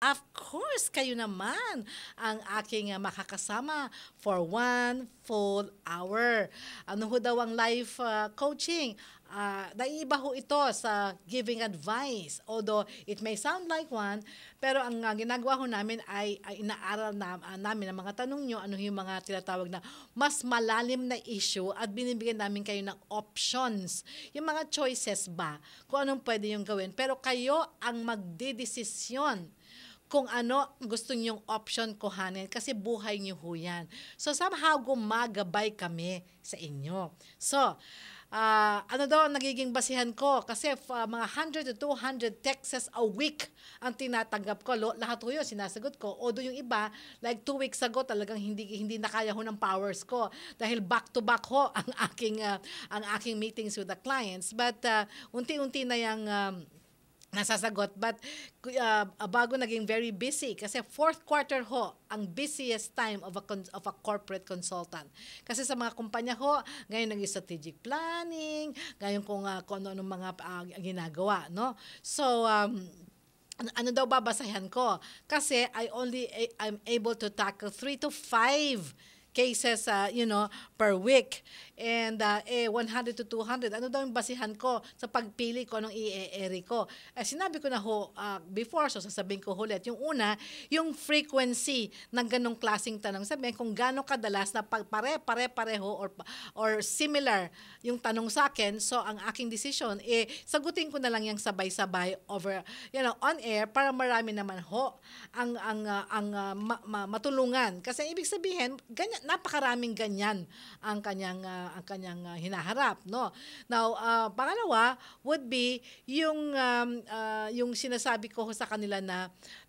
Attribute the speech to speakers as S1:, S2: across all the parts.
S1: Of course, kayo naman ang aking makakasama for 1 full hour. Ano ho daw ang life coaching? Naiiba ho ito sa giving advice. Although it may sound like one, pero ang ginagawa ho namin ay inaaral namin ang mga tanong nyo, ano yung mga tinatawag na mas malalim na issue at binibigyan namin kayo ng options. Yung mga choices ba, kung anong pwede yung gawin. Pero kayo ang magdidesisyon kung ano gusto nyong option kuhanin kasi buhay nyo ho yan. So somehow gumagabay kami sa inyo. So, ano daw ang nagiging basihan ko? Kasi mga 100 to 200 texts a week ang tinatanggap ko. Lahat ho yun, sinasagot ko. Although yung iba, like 2 weeks ago, talagang hindi nakaya ho ng powers ko. Dahil back-to-back ho ang aking meetings with the clients. But unti-unti na yung nasasagot. But bago naging very busy kasi fourth quarter ho ang busiest time of a corporate consultant. Kasi sa mga kumpanya ho, ngayon naging strategic planning, ngayon kung ano mga ginagawa, no? So ano daw babasahan ko? Kasi I'm able to tackle 3 to 5 cases per week, and 100 to 200. Ano daw yung basihan ko sa pagpili ko anong i-eri ko? Sinabi ko na ho before, so sasabihin ko ulit. Yung una, yung frequency ng ganong klaseng tanong. Sabihin kung gano'ng kadalas na pareho or similar yung tanong sa akin, so ang aking decision, sagutin ko na lang yung sabay-sabay over, on air para marami naman ho ang matulungan. Kasi ibig sabihin, ganyan, napakaraming ganyan ang kanyang hinaharap, no? Now, pangalawa would be yung sinasabi ko sa kanila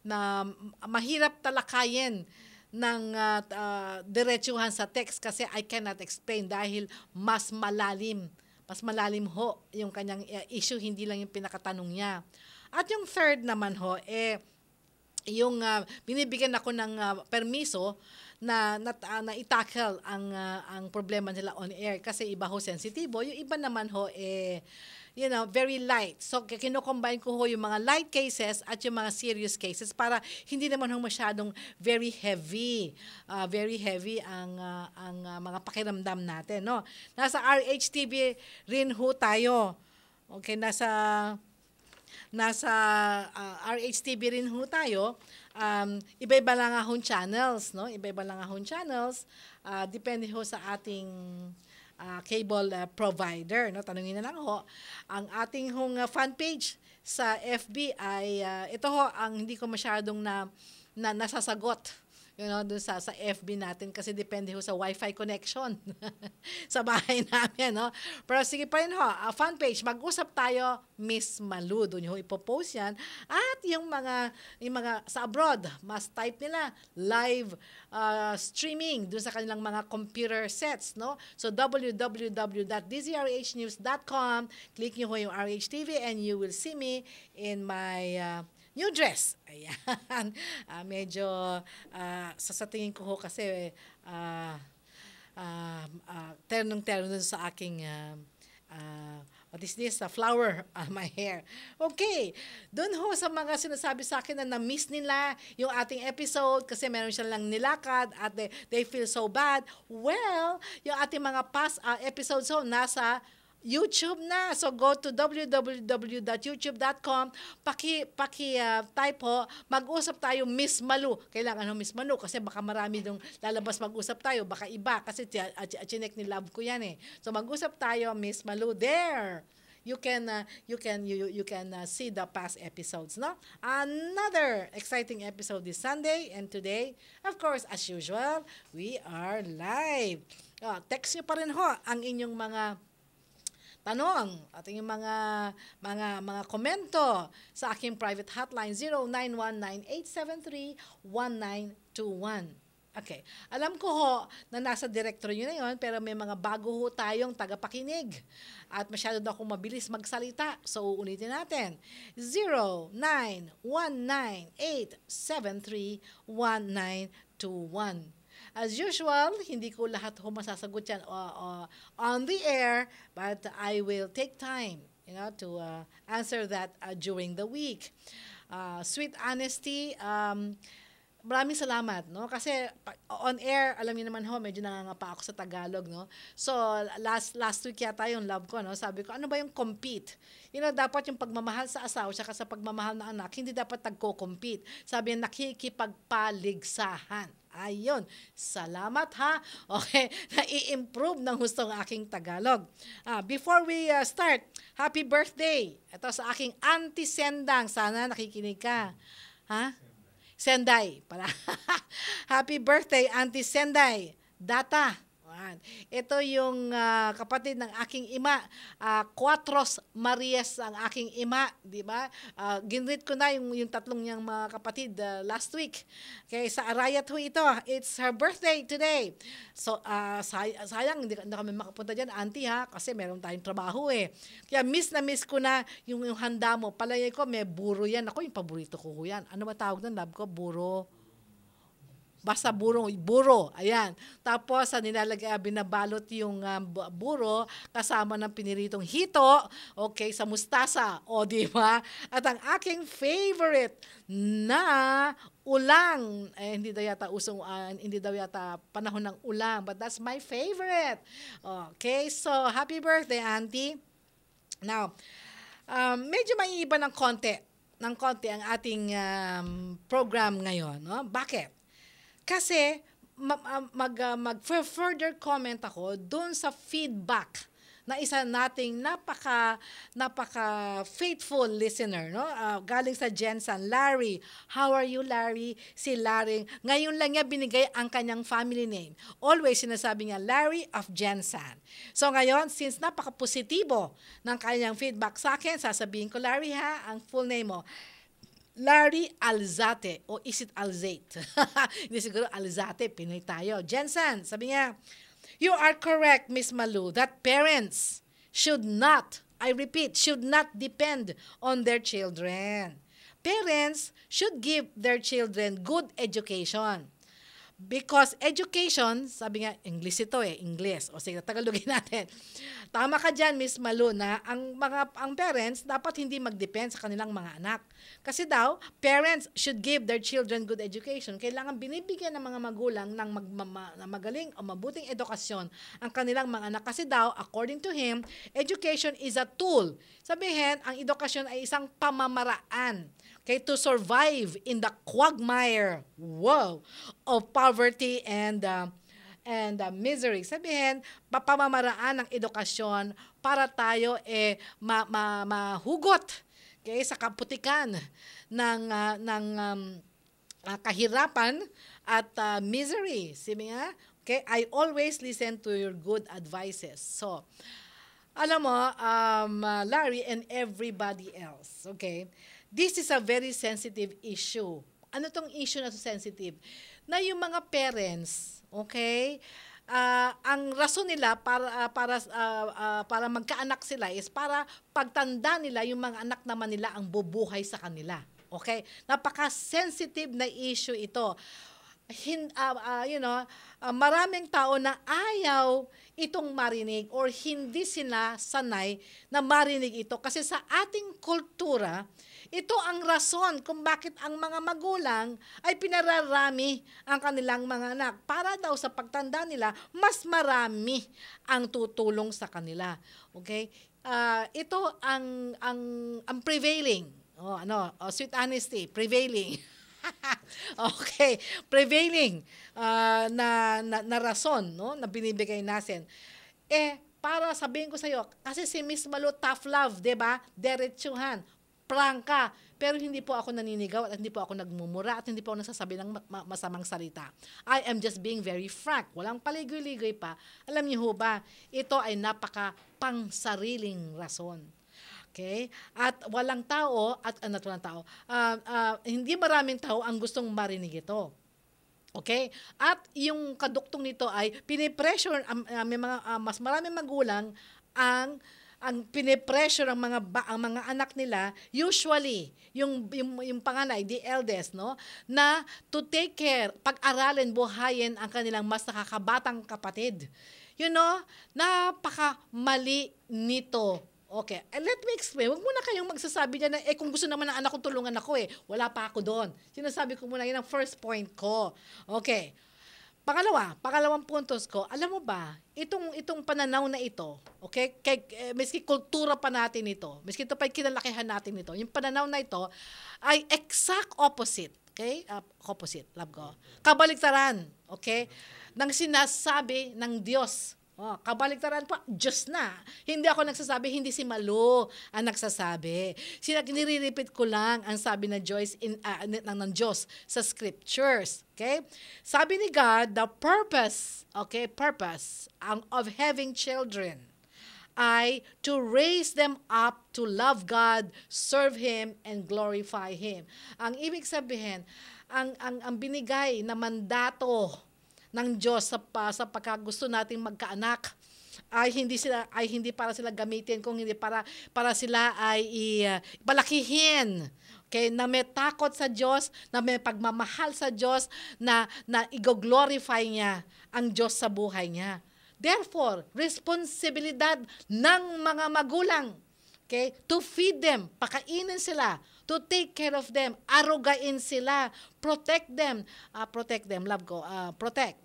S1: na mahirap talakayin ng diretsuhan sa text kasi I cannot explain dahil mas malalim ho yung kanyang issue, hindi lang yung pinakatanong niya. At yung third naman ho, yung binibigyan ako ng permiso na i-tackle ang problema nila on air kasi iba ho sensitibo, yung iba naman ho very light. So kino-combine ko ho yung mga light cases at yung mga serious cases para hindi naman ho masyadong very heavy ang mga pakiramdam natin, no? Nasa RHTV rin ho tayo. Okay, nasa RHTV rin ho tayo. Iba-iba lang ahong channels, no? Iba-iba lang ahong channels. Depende ho sa ating cable provider, no? Tanungin na lang ho. Ang ating hong fan page sa FB ay ito ho ang hindi ko masyadong nasasagot. Dun sa FB natin kasi depende ho sa Wi-Fi connection sa bahay namin, no? Pero sige pa rin ho, fan page, mag-usap tayo, Miss Malu, doon ho ipopost yan. At yung mga sa abroad, mas type nila live streaming doon sa kanilang mga computer sets, no? So www.dzrhnews.com, click nyo ho yung RHTV and you will see me in my new dress. Ayan. Medyo sa tingin ko ho kasi ternong-terno sa aking what is this? Flower my hair. Okay. Doon ho sa mga sinasabi sa akin na na-miss nila yung ating episode kasi meron siya lang nilakad at they feel so bad. Well, yung ating mga past episodes ho nasa YouTube na. So go to www.youtube.com, type ho, mag-usap tayo Miss Malu. Kailangan ho Miss Malu kasi baka marami dong lalabas mag-usap tayo, baka iba kasi chinek ni love ko yan eh. So mag-usap tayo Miss Malu there. You can see the past episodes, no? Another exciting episode this Sunday, and today, of course, as usual, we are live. Text nyo pa rin ho ang inyong mga tanong at yung mga komento sa aking private hotline 0919-873-1921. Okay. Alam ko ho na nasa directory nyo na yun, pero may mga bago ho tayong tagapakinig. At masyado daw akong mabilis magsalita. So, uulitin natin. 0919-873-1921. As usual, hindi ko lahat ho masasagot yan on the air, but I will take time, to answer that during the week. Sweet Honesty, maraming salamat, no? Kasi on air, alam niyo naman ho, medyo nangangapa ako sa Tagalog, no? So, last week yata yung love ko, no? Sabi ko, ano ba yung compete? Dapat yung pagmamahal sa asawa saka sa pagmamahal na anak, hindi dapat nagko-compete. Sabi niya, nakikipagpaligsahan. Ayun. Salamat ha. Okay. Nai-improve ng husto ng aking Tagalog. Before we start, happy birthday. Ito sa aking Auntie Sendang. Sana nakikinig ka. Ha? Senday. Para. Happy birthday, Auntie Senday. Data. Ito yung kapatid ng aking ima, Cuatros Marias ang aking ima, di ba? Ginreet ko na yung tatlong niyang mga kapatid last week. Kaya sa Arayat ho ito, it's her birthday today. So, sayang, hindi kami makapunta dyan, auntie ha, kasi meron tayong trabaho eh. Kaya miss na miss ko na yung handa mo. Palagay ko, may buro yan. Ako, yung paborito ko yan. Ano ba tawag doon, love ko? Buro. Basta buro, ayan. Tapos, binabalot yung buro kasama ng piniritong hito, okay, sa mustasa, o di ba? At ang aking favorite na ulang, hindi daw yata hindi daw yata panahon ng ulang, but that's my favorite. Okay, so happy birthday, Auntie. Now, medyo maiiba ng konti ang ating program ngayon, no? Bakit? Kasi mag-further comment ako doon sa feedback na isa nating napaka faithful listener, no? Galing sa Jensen, Larry. How are you, Larry? Si Larry, ngayon lang niya binigay ang kanyang family name. Always sinasabi niya, Larry of Jensen. So ngayon, since napaka-positibo ng kanyang feedback sa akin, sasabihin ko, Larry ha, ang full name mo. Larry Alzate, o is it Alzate? Hindi siguro Alzate, Pinoy tayo. Jensen, sabi niya, you are correct, Miss Malu, that parents should not, I repeat, should not depend on their children. Parents should give their children good education. Because education, sabi nga, English ito English. O sige, Tagalogin natin. Tama ka dyan, Miss Malu, na ang parents dapat hindi mag-depend sa kanilang mga anak. Kasi daw, parents should give their children good education. Kailangan binibigyan ng mga magulang ng magaling o mabuting edukasyon ang kanilang mga anak. Kasi daw, according to him, education is a tool. Sabihin, ang edukasyon ay isang pamamaraan, okay, to survive in the quagmire, of poverty and misery. Sabihin, pamamaraan ng edukasyon para tayo mahugot, okay, sa kaputikan ng kahirapan at misery. Sabi nga, okay, I always listen to your good advices. So, alam mo, Larry and everybody else, okay, this is a very sensitive issue. Ano tong issue na sensitive? Na yung mga parents, okay, ang rason nila para magkaanak sila is para pagtanda nila yung mga anak naman nila ang bubuhay sa kanila. Okay? Napaka-sensitive na issue ito. Maraming tao na ayaw itong marinig or hindi sila sanay na marinig ito kasi sa ating kultura, ito ang rason kung bakit ang mga magulang ay pinararami ang kanilang mga anak para daw sa pagtanda nila mas marami ang tutulong sa kanila. Okay? Ito ang prevailing. Sweet honesty, prevailing. Okay, prevailing na rason, no, na binibigay natin. Para sabihin ko sa iyo, kasi si Miss Malu tough love, 'di ba? Diretsuhan, prangka. Pero hindi po ako naninigaw at hindi po ako nagmumura at hindi po ako nagsasabi ng masamang salita. I am just being very frank. Walang paligoy-ligoy pa. Alam niyo ho ba, ito ay napaka pangsariling rason. Okay? At walang tao, hindi maraming tao ang gustong marinig ito. Okay? At yung kaduktong nito ay pinipressure, may mga, mas maraming magulang ang pinipressure ang mga anak nila, usually, yung panganay, the eldest, no, na to take care, pag-aralin, buhayin ang kanilang mas nakakabatang kapatid. Napaka-mali nito. Okay, let me explain. Huwag muna kayong magsasabi dyan na, kung gusto naman ng anak ko, tulungan ako Wala pa ako doon. Sinasabi ko muna, yun ang first point ko. Okay. Pangalawang puntos ko, alam mo ba, itong pananaw na ito, okay, miski kultura pa natin ito, miski ito pa kinalakihan natin ito, yung pananaw na ito ay exact opposite, okay? Opposite, love ko. Kabaliktaran, okay? Nang sinasabi ng Diyos. Kabaliktaran pa, Diyos na. Hindi ako nagsasabi, hindi si Malu ang nagsasabi. Nire-repeat ko lang ang sabi ng Diyos sa scriptures. Okay? Sabi ni God, the purpose of having children ay to raise them up to love God, serve Him, and glorify Him. Ang ibig sabihin, ang binigay na mandato ng Diyos sa pagkagusto nating magkaanak ay hindi para sila gamitin, kung hindi para sila ay palakihin. Okay, na may takot sa Diyos, na may pagmamahal sa Diyos, na i-glorify niya ang Diyos sa buhay niya. Therefore, responsibilidad ng mga magulang, okay, to feed them, pakainin sila, to take care of them, arugain sila, protect them, love ko, protect.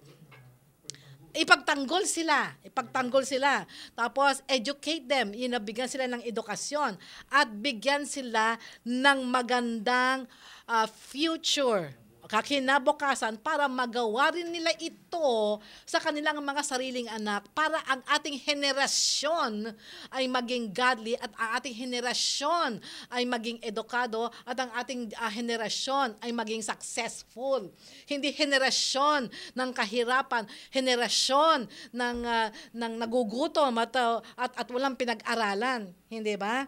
S1: Ipagtanggol sila. Tapos, educate them, bigyan sila ng edukasyon, at bigyan sila ng magandang future, kakinabukasan, para magawa rin nila ito sa kanilang mga sariling anak, para ang ating henerasyon ay maging godly, at ang ating henerasyon ay maging edukado, at ang ating henerasyon ay maging successful. Hindi henerasyon ng kahirapan, henerasyon ng nagugutom at walang pinag-aralan. Hindi ba?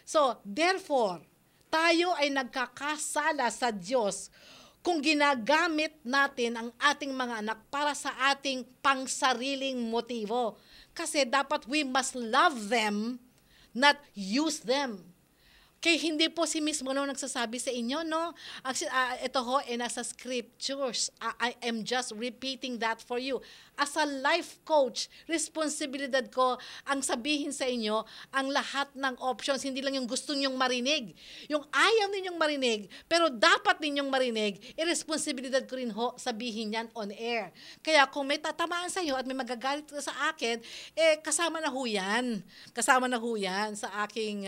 S1: So, therefore, tayo ay nagkakasala sa Diyos kung ginagamit natin ang ating mga anak para sa ating pangsariling motibo. Kasi dapat we must love them, not use them. Kaya hindi po si Miss Mono nagsasabi sa inyo, no? Ito ho, nasa scriptures. I am just repeating that for you. As a life coach, responsibilidad ko ang sabihin sa inyo ang lahat ng options. Hindi lang yung gusto ninyong marinig. Yung ayaw ninyong marinig, pero dapat ninyong marinig, responsibilidad ko rin ho sabihin yan on air. Kaya kung may tatamaan sa inyo at may magagalit sa akin, kasama na ho yan. Kasama na ho yan sa aking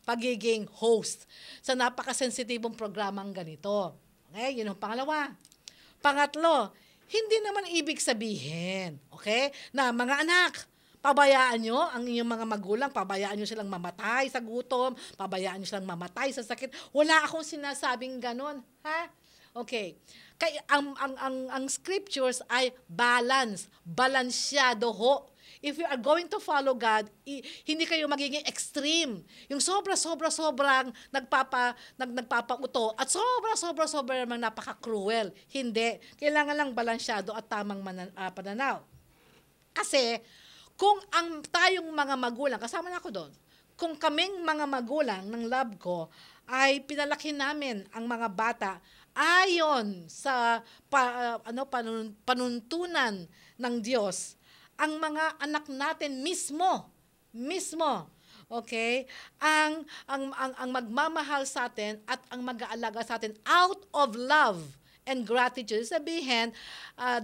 S1: pagiging host sa napakasensitibong programang ganito. Okay, yun ang pangalawa. Pangatlo, hindi naman ibig sabihin, okay, na mga anak, pabayaan nyo ang inyong mga magulang, pabayaan nyo silang mamatay sa gutom, pabayaan nyo silang mamatay sa sakit. Wala akong sinasabing ganon, ha? Okay. Kaya ang scriptures ay balansyado ho. If you are going to follow God, hindi kayo magiging extreme. Yung sobrang nagpapauto at sobra namang napaka-cruel. Hindi. Kailangan lang balansyado at tamang pananaw. Kasi, kung tayong mga magulang, kasama na ako doon, kung kaming mga magulang ng love ko ay pinalaki namin ang mga bata ayon sa panuntunan ng Diyos, ang mga anak natin mismo, okay, ang magmamahal sa atin at ang mag-aalaga sa atin out of love and gratitude. Sabihin,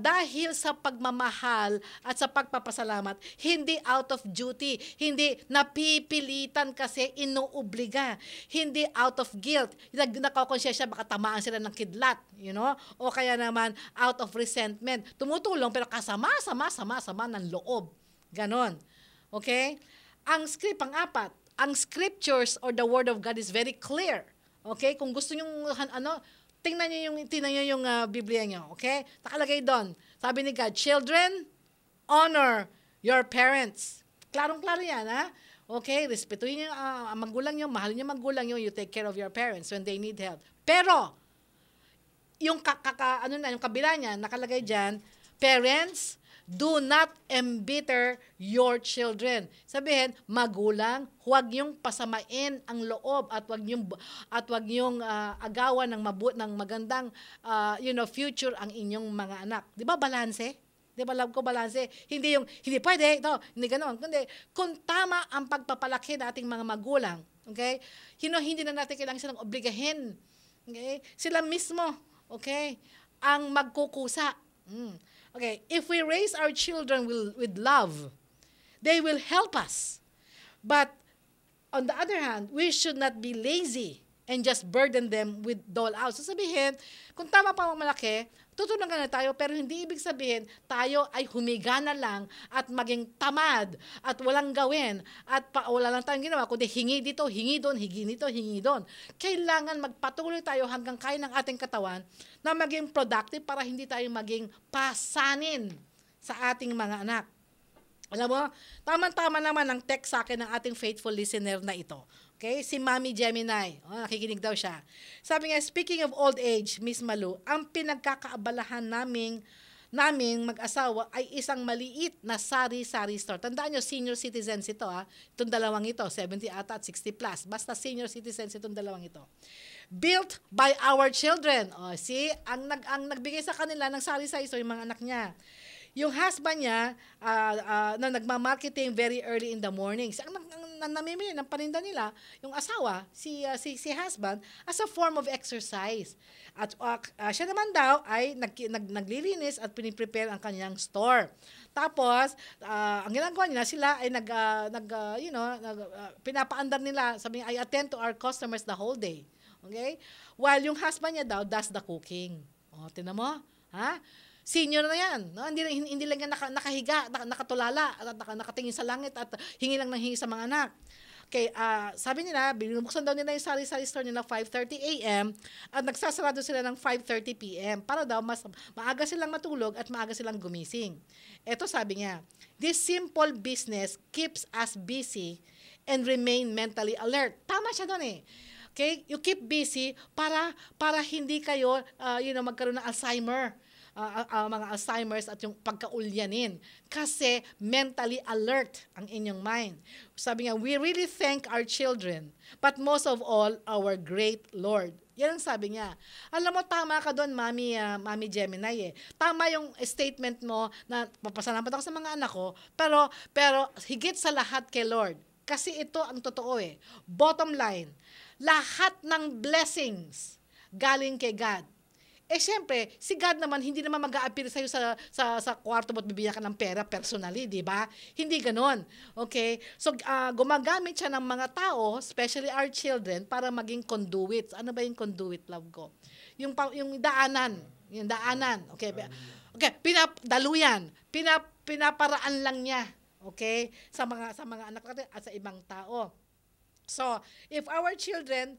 S1: dahil sa pagmamahal at sa pagpapasalamat, hindi out of duty, hindi napipilitan kasi inuobliga, hindi out of guilt, nakakonsensya baka tamaan sila ng kidlat, o kaya naman out of resentment, tumutulong pero kasama ng loob. Ganon. Okay? Ang pang-apat, ang scriptures or the word of God is very clear. Okay? Kung gusto nyo tingnan niyo yung Biblia niyo, okay? Nakalagay doon. Sabi ni God, children, honor your parents. Klarong-klaro yan, ha? Okay, respetuhin niyo ang magulang niyo, mahalin niyo magulang niyo, you take care of your parents when they need help. Pero, yung yung kabila niya, nakalagay diyan, parents, do not embitter your children. Sabihin, magulang, huwag niyong pasamain ang loob at huwag niyong agawan ng magandang future ang inyong mga anak. 'Di ba balanse? 'Di Di ba, love ko, balanse. Hindi yung, hindi pwede, ito, hindi ganoon. Kundi, kung tama ang pagpapalaki nating mga magulang, okay, hindi na natin kailangan silang obligahin. Okay? Sila mismo, okay, ang magkukusa. Okay, if we raise our children with love, they will help us. But, on the other hand, we should not be lazy and just burden them with dole out. So sabihin, kung tama pa ang malaki, tutulungan na tayo, pero hindi ibig sabihin, tayo ay humiga na lang at maging tamad at walang gawin at wala lang tayong ginawa, kundi hingi dito, hingi doon, hingi dito, hingi doon. Kailangan magpatuloy tayo hanggang kaya ng ating katawan na maging productive para hindi tayo maging pasanin sa ating mga anak. Alam mo, tama-tama naman ang text sa akin ng ating faithful listener na ito. Okay, si Mami Gemini. Nakikinig daw siya. Sabi nga, speaking of old age, Miss Malu, ang pinagkakaabalahan naming mag-asawa ay isang maliit na sari-sari store. Tandaan nyo, senior citizens ito. Itong dalawang ito, 70 ata at 60 plus. Basta senior citizens itong dalawang ito. Built by our children. See, ang nagbigay sa kanila ng sari-sari store, yung mga anak niya. Yung husband niya, na nagmamarketing very early in the morning. Ang namimili ng paninda nila, yung asawa, si husband, as a form of exercise. At siya naman daw ay naglilinis at piniprepare ang kanyang store. Tapos, ang ginagawa nila, sila ay pinapaandar nila, sabi niya, I attend to our customers the whole day. Okay? While yung husband niya daw does the cooking. Tinan mo? Ha? Senior na yan. No? Hindi lang yan nakahiga, nakatulala, nakatingin sa langit at hingi lang ng hingi sa mga anak. Okay, sabi nila, binubuksan daw nila yung sari-sari store nila 5:30 a.m. at nagsasarado sila ng 5:30 p.m. para daw mas maaga silang matulog at maaga silang gumising. Ito sabi niya, this simple business keeps us busy and remain mentally alert. Tama siya doon eh. Okay, you keep busy para hindi kayo magkaroon ng Alzheimer. Mga Alzheimer's at yung pagkaulyanin kasi mentally alert ang inyong mind. Sabi nga, we really thank our children but most of all, our great Lord. Yan ang sabi niya. Alam mo, tama ka doon, Mami Gemini eh. Tama yung statement mo na papasalamat ako sa mga anak ko, pero higit sa lahat kay Lord. Kasi ito ang totoo eh. Bottom line, lahat ng blessings galing kay God. Siyempre, si God naman, hindi naman mag-a-appear sa'yo sa kwarto mo at bibigyan ka ng pera personally, di ba? Hindi ganon. Okay? So, gumagamit siya ng mga tao, especially our children, para maging conduits. Ano ba yung conduit, love ko? Yung daanan. Yung daanan. Okay? Okay, daluyan. Pinaparaan lang niya. Okay? Sa mga anak natin at sa ibang tao. So, if our children,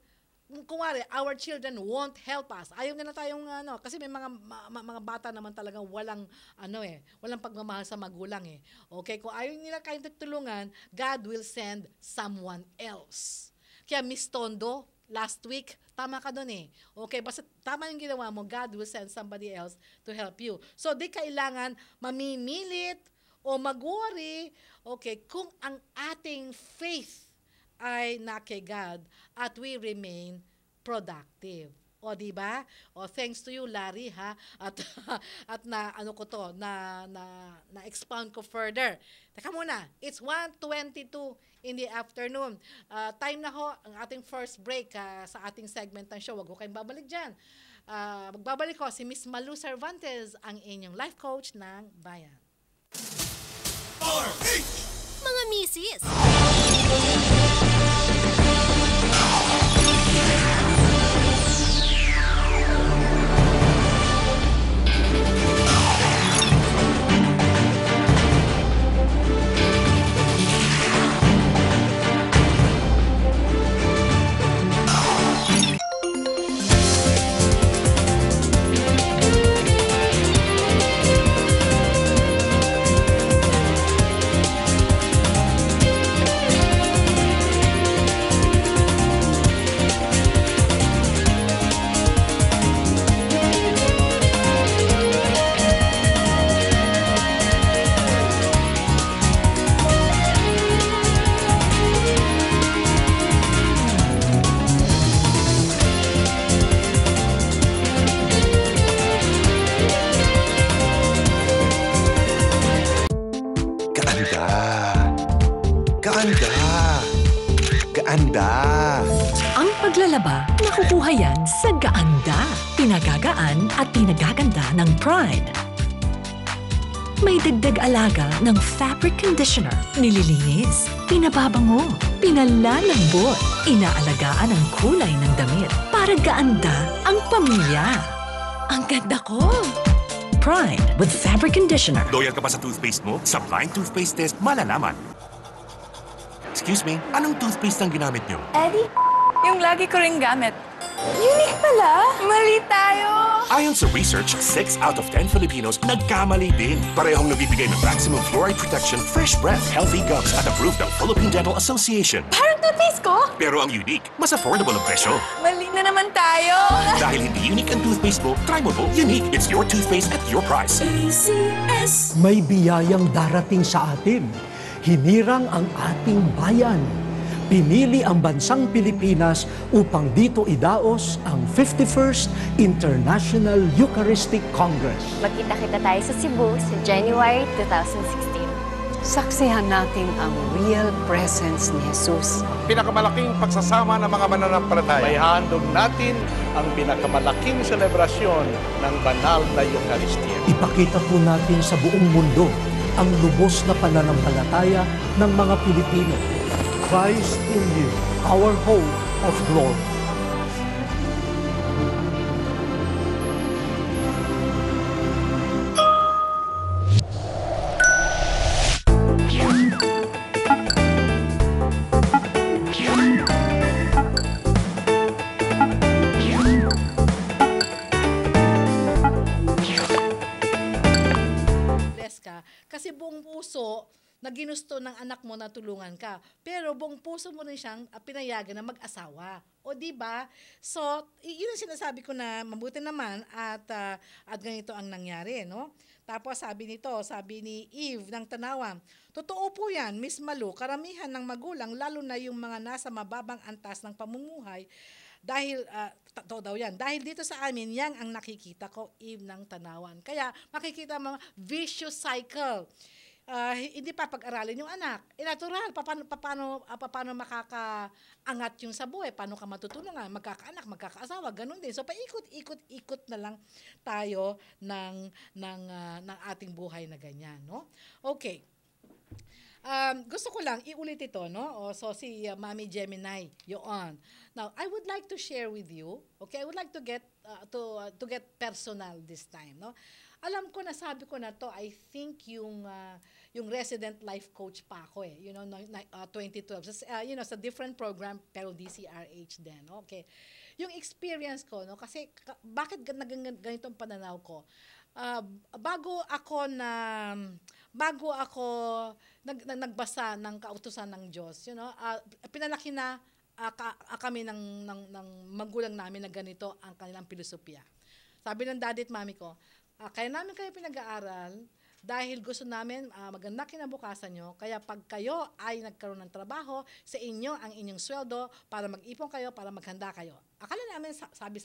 S1: kung our children won't help us. Ayaw na tayong kasi may mga bata naman talagang walang pagmamahal sa magulang eh. Okay, kung ayaw nila kayong tutulungan, God will send someone else. Kaya Miss Tondo, last week, tama ka doon eh. Okay, basta tama yung ginawa mo, God will send somebody else to help you. So, di kailangan mamimilit o mag-worry, okay, kung ang ating faith ay na kay God at we remain productive. O di ba? O thanks to you Larry ha at na expound ko further. Teka muna, it's 1:22 in the afternoon. Time na ho ang ating first break sa ating segment ng show. Wag ko kayong babalik diyan. Magbabalik ko si Miss Malu Cervantes, ang inyong life coach ng bayan.
S2: Mga misis,
S3: Aba, nakukuha yan sa Gaanda. Pinagagaan at pinagaganda ng Pride. May dagdag alaga ng fabric conditioner, nililinis, pinababango, pinalalambot, inaalagaan ang kulay ng damit para gaanda ang pamilya. Ang ganda ko! Pride with fabric conditioner.
S4: Loyal ka ba sa toothpaste mo? Sa blind toothpaste test, malalaman. Excuse me, anong toothpaste ang ginamit nyo?
S5: Eddie, yung lagi ko ring gamit. Unique pala! Mali tayo!
S4: Ayon sa research, 6 out of 10 Filipinos nagkamali din. Parehong nagbibigay ng maximum fluoride protection, fresh breath, healthy gums at approved ng Philippine Dental Association.
S5: Parang toothpaste ko!
S4: Pero ang unique, mas affordable ang presyo.
S5: Mali na naman tayo!
S4: Dahil hindi unique ang toothpaste mo, try mo po Unique. It's your toothpaste at your price.
S5: ACS!
S6: May biyayang darating sa atin. Hinirang ang ating bayan. Pinili ang bansang Pilipinas upang dito idaos ang 51st International Eucharistic Congress.
S7: Magkita-kita tayo sa Cebu sa January 2016.
S8: Saksihan natin ang real presence ni Jesus.
S9: Pinakamalaking pagsasama ng mga mananampalataya. May handog natin ang pinakamalaking selebrasyon ng banal na Eucharistia.
S6: Ipakita po natin sa buong mundo ang lubos na pananampalataya ng mga Pilipino. Christ in you, our hope of glory.
S1: Kasi buong puso na ginusto ng anak mo na tulungan ka. Pero buong puso mo rin siyang pinayagan na mag-asawa. O di ba? So, yun ang sinasabi ko na mabuti naman at ganito ang nangyari, no? Tapos sabi ni Eve ng Tanawan, totoo po yan, Miss Malu, karamihan ng magulang, lalo na yung mga nasa mababang antas ng pamumuhay, dahil, dahil dito sa amin, yan ang nakikita ko, Eve ng Tanawan. Kaya makikita mga vicious cycle. Hindi pa pag-aralin yung anak. Natural, paano makakaangat yung sa buhay, paano ka matutulungan, magkakaanak, magkakaasawa, ganun din. So paikot-ikot na lang tayo ng ating buhay na ganyan, no? Okay. Gusto ko lang iulit ito, no? So si Mami Gemini, yun. Now, I would like to share with you, okay? I would like to get personal this time, no? Alam ko, nasabi ko na to, I think yung resident life coach pa ako 2012. Sa different program, pero DCRH din, okay? Yung experience ko, no? Kasi bakit ganitong pananaw ko? Bago ako nagbasa ng kautusan ng Diyos, pinalaki na kami ng magulang namin na ganito ang kanilang filosofiya. Sabi ng daddy at mami ko, kaya namin kayo pinag-aaral dahil gusto namin maganda kinabukasan nyo, kaya pag kayo ay nagkaroon ng trabaho, sa inyo ang inyong sweldo para mag-ipon kayo, para maghanda kayo. Akala namin sabi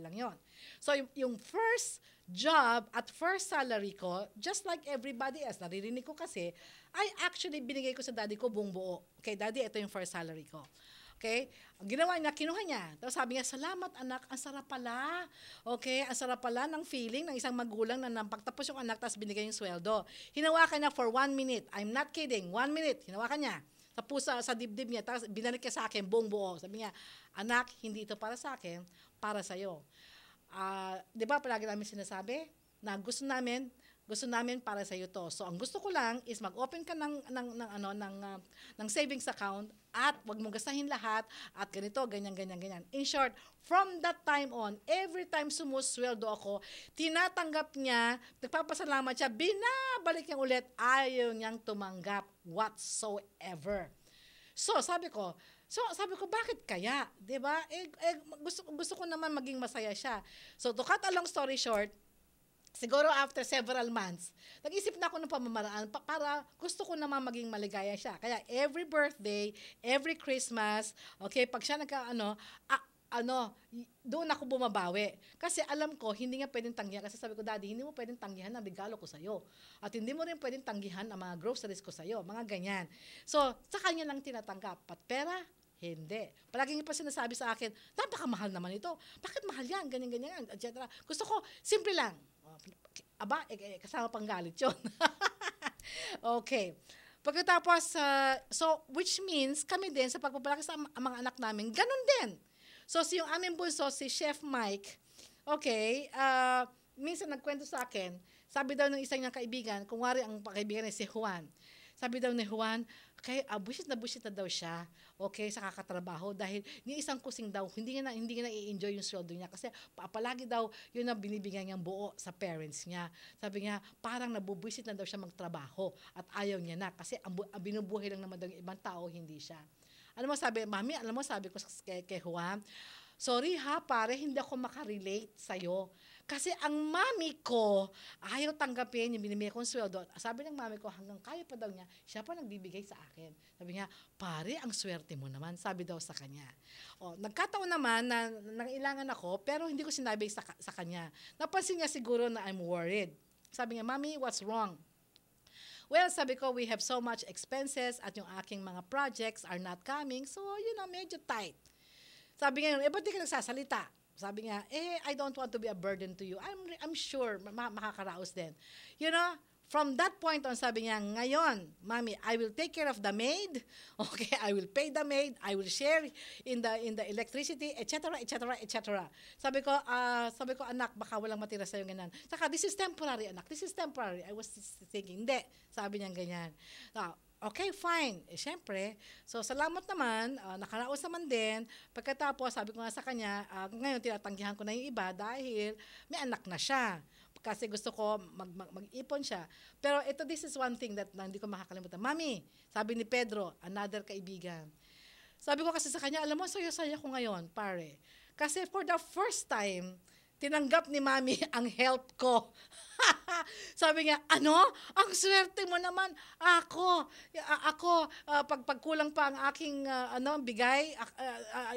S1: lang yon. So yung first job at first salary ko, just like everybody else, naririnig ko kasi, ay actually binigay ko sa daddy ko buong buo. Okay, daddy, ito yung first salary ko. Okay? Ang ginawa niya, kinuha niya. Tapos sabi niya, salamat anak, ang sarap pala. Okay? Ang sarap pala ng feeling ng isang magulang na napagtapos yung anak tapos binigay yung sweldo. Hinawakan niya for 1 minute. I'm not kidding. 1 minute. Hinawakan niya. Sa pusa, sa dibdib niya. Tapos binalik niya sa akin buong buo. Sabi niya, anak, hindi ito para sa akin, para sa'yo. Di ba palagi namin sinasabi na gusto namin para sa iyo to. So ang gusto ko lang is mag-open ka ng savings account at wag mong gastahin lahat at ganito, ganyan. In short, from that time on, every time sumusweldo ako, tinatanggap niya, nagpapasalamat siya, binabalik niya ulit, ayaw niyang tumanggap whatsoever. So sabi ko, bakit kaya? 'Di ba? Gusto ko naman maging masaya siya. So to cut a long story short, siguro after several months, nag-isip na ako ng pamamaraan para gusto ko naman maging maligaya siya. Kaya every birthday, every Christmas, okay, pag siya doon ako bumabawi. Kasi alam ko, hindi nga pwedeng tanggihan. Kasi sabi ko, Daddy, hindi mo pwedeng tanggihan ang regalo ko sa'yo. At hindi mo rin pwedeng tanggihan ang mga groceries ko sa'yo. Mga ganyan. So, sa kanya lang tinatanggap. Pat pera, Hindi. Palagi niya pa sinasabi sa akin, napakamahal naman ito. Bakit mahal yan? Ganyan, etc. Gusto ko, simple lang. Aba, kasama pang galit yun. Okay. Pagkatapos, so, which means, kami din, sa pagpapalaki sa mga anak namin, ganun din. So, yung aming bunso, si Chef Mike, okay, minsan nagkwento sa akin, sabi daw ng isang niyang kaibigan, kung wari ang kaibigan ni si Juan, sabi daw ni Juan, kaya bullshit na daw siya, okay, sa kakatrabaho dahil yung isang kusing daw, hindi niya i-enjoy yung sweldo niya kasi palagi daw yun ang binibigyan niyang buo sa parents niya. Sabi niya, parang nabubuisit na daw siya magtrabaho at ayaw niya na kasi ang binubuhay lang naman daw yung ibang tao, hindi siya. Alam mo sabi, Mami, sabi ko kay Juan, sorry ha, pare, hindi ako makarelate sa'yo. Kasi ang mami ko, ayaw tanggapin yung binibigay kong sweldo. Sabi ng mami ko, hanggang kaya pa daw niya, siya pa nagbibigay sa akin. Sabi niya, pare, ang swerte mo naman, sabi daw sa kanya. O, nagkataon naman na nangailangan ako, pero hindi ko sinabi sa kanya. Napansin niya siguro na I'm worried. Sabi niya, Mami, what's wrong? Well, sabi ko, we have so much expenses at yung aking mga projects are not coming, so, medyo tight. Sabi niya, ba't di ka nagsasalita? Sabi niya, I don't want to be a burden to you. I'm sure makakaraos din. From that point on, sabi niya, ngayon, Mami, I will take care of the maid. Okay, I will pay the maid. I will share in the electricity, etc., etc., etc. Sabi ko, anak, baka walang matira sa'yo ganyan. Saka, this is temporary, anak. This is temporary. I was thinking, hindi. Sabi niya ganyan. Okay, fine. Siyempre, so salamat naman, nakaraos naman din. Pagkatapos, sabi ko nga sa kanya, ngayon tinatanggihan ko na yung iba dahil may anak na siya. Kasi gusto ko mag-ipon siya. Pero this is one thing that hindi ko makakalimutan. Mami, sabi ni Pedro, another kaibigan. Sabi ko kasi sa kanya, alam mo, saya-saya ko ngayon, pare. Kasi for the first time, tinanggap ni Mami ang help ko. Sabi niya, ang swerte mo naman. Ako, pagkulang pa ang aking bigay,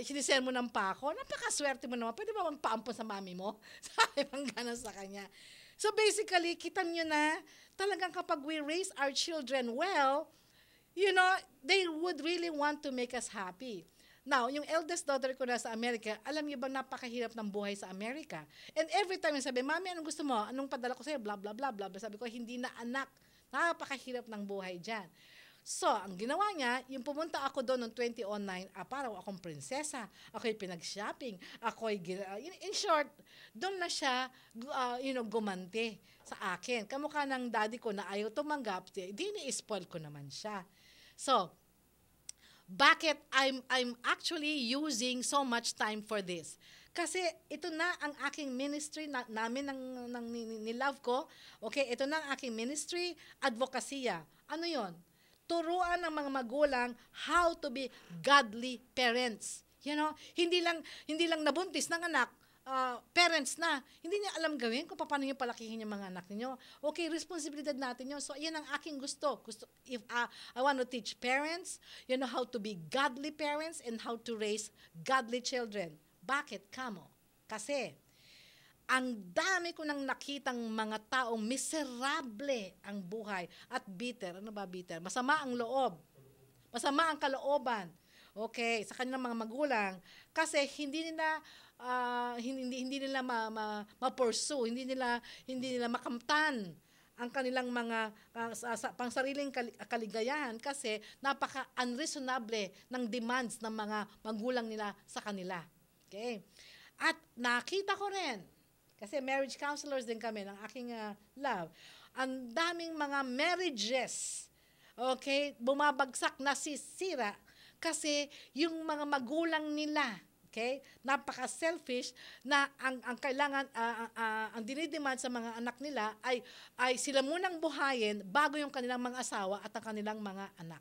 S1: sinisend mo ng pa ako. Napakaswerte mo naman. Pwede ba magpaampon sa mami mo? Sabi bang gano'n sa kanya. So basically, kita nyo na, talagang kapag we raise our children well, they would really want to make us happy. Now, yung eldest daughter ko na sa Amerika, alam niyo ba napakahirap ng buhay sa Amerika? And every time sabi, Mami, anong gusto mo? Anong padala ko sa'yo? Blah, blah, blah, blah. Sabi ko, hindi na anak. Napakahirap ng buhay dyan. So, ang ginawa niya, yung pumunta ako doon noong 2009, para akong prinsesa. Ako'y pinag-shopping. In short, doon na siya, gumante sa akin. Kamukha ng daddy ko na ayaw tumanggap, di ni-spoil ko naman siya. So, bakit I'm actually using so much time for this? Kasi ito na ang aking ministry namin ni Love ko. Okay, ito na ang aking ministry, advokasya. Ano 'yon? Turuan ng mga magulang how to be godly parents. Hindi lang nabuntis ng anak, parents na, hindi niya alam gawin kung paano niyo palakihin yung mga anak niyo. Okay, responsibilidad natin yun. So, yan ang aking gusto. If I want to teach parents, how to be godly parents and how to raise godly children. Bakit, kamo? Kasi, ang dami ko nang nakitang mga taong miserable ang buhay at bitter. Ano ba bitter? Masama ang loob. Masama ang kalooban. Okay, sa kanilang mga magulang. Kasi hindi nila ma-pursue, hindi nila makamtan ang kanilang mga pangsariling kaligayahan kasi napaka-unreasonable ng demands ng mga magulang nila sa kanila. Okay? At nakita ko rin, kasi marriage counselors din kami ng aking love, ang daming mga marriages, okay, bumabagsak, nasisira kasi yung mga magulang nila, okay, napaka-selfish na ang kailangan, ang dinidemand sa mga anak nila ay sila munang buhayin bago yung kanilang mga asawa at ang kanilang mga anak.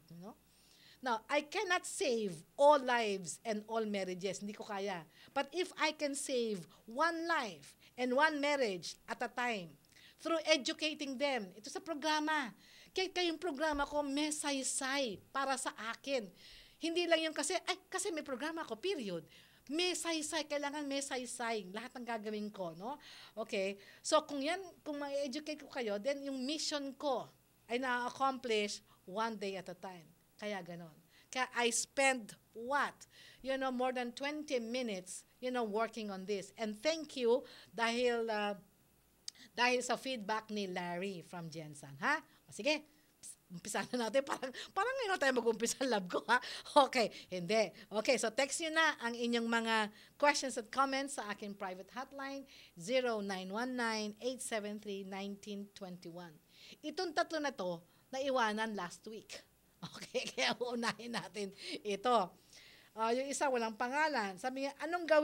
S1: Now, I cannot save all lives and all marriages. Hindi ko kaya. But if I can save one life and one marriage at a time, through educating them, ito sa programa. Kaya yung programa ko, may saysay para sa akin. Hindi lang yung kasi may programa ko, period. May saysay, kailangan may saysay. Lahat ng gagawin ko, no? Okay? So, kung ma-educate ko kayo, then yung mission ko ay na-accomplish one day at a time. Kaya ganon. Kaya I spent what? More than 20 minutes, working on this. And thank you dahil sa feedback ni Larry from Jensen, ha? O sige, umpisa na natin. Parang ngayon tayo mag-umpisa, love ko, ha? Okay, hindi. Okay, so text nyo na ang inyong mga questions at comments sa aking private hotline, 0919-873-1921. Itong tatlo na to, naiwanan last week. Okay, kaya uunahin natin ito. Yung isa, walang pangalan. Sabi niya, anong daw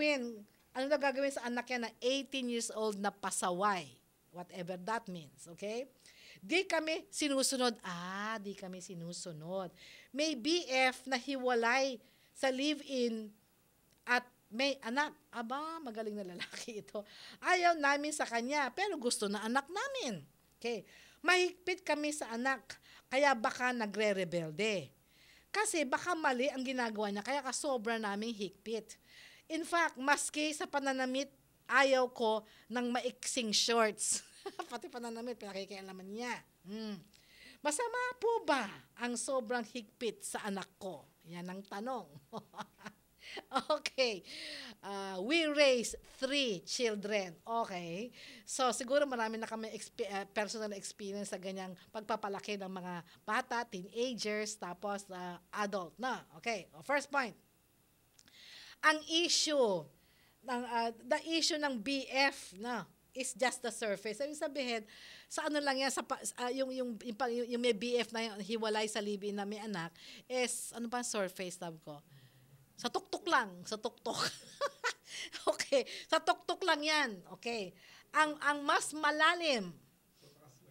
S1: gagawin sa anak niya na 18 years old na pasaway? Whatever that means, okay? Di kami sinusunod. Di kami sinusunod. May BF na hiwalay sa live-in at may anak. Aba, magaling na lalaki ito. Ayaw namin sa kanya, pero gusto na anak namin. Okay. Mahigpit kami sa anak, kaya baka nagre-rebelde. Kasi baka mali ang ginagawa niya, kaya kasobra naming higpit. In fact, maski sa pananamit, ayaw ko ng maiksing shorts. Pati pananamit, pinakikialaman niya. Masama po ba ang sobrang higpit sa anak ko? Yan ang tanong. Okay. We raised 3 children. Okay. So, siguro marami na kami personal experience sa ganyang pagpapalaki ng mga bata, teenagers, tapos adult na. Okay. First point. Ang issue the issue ng BF is just the surface. Sabi sabihin, sa ano lang yan, yung may BF na yung hiwalay sa live-in na may anak, is, ano pa surface, sabi ko? Sa tuktok lang, sa tuktok. Okay, sa tuktok lang yan. Okay. Ang mas malalim,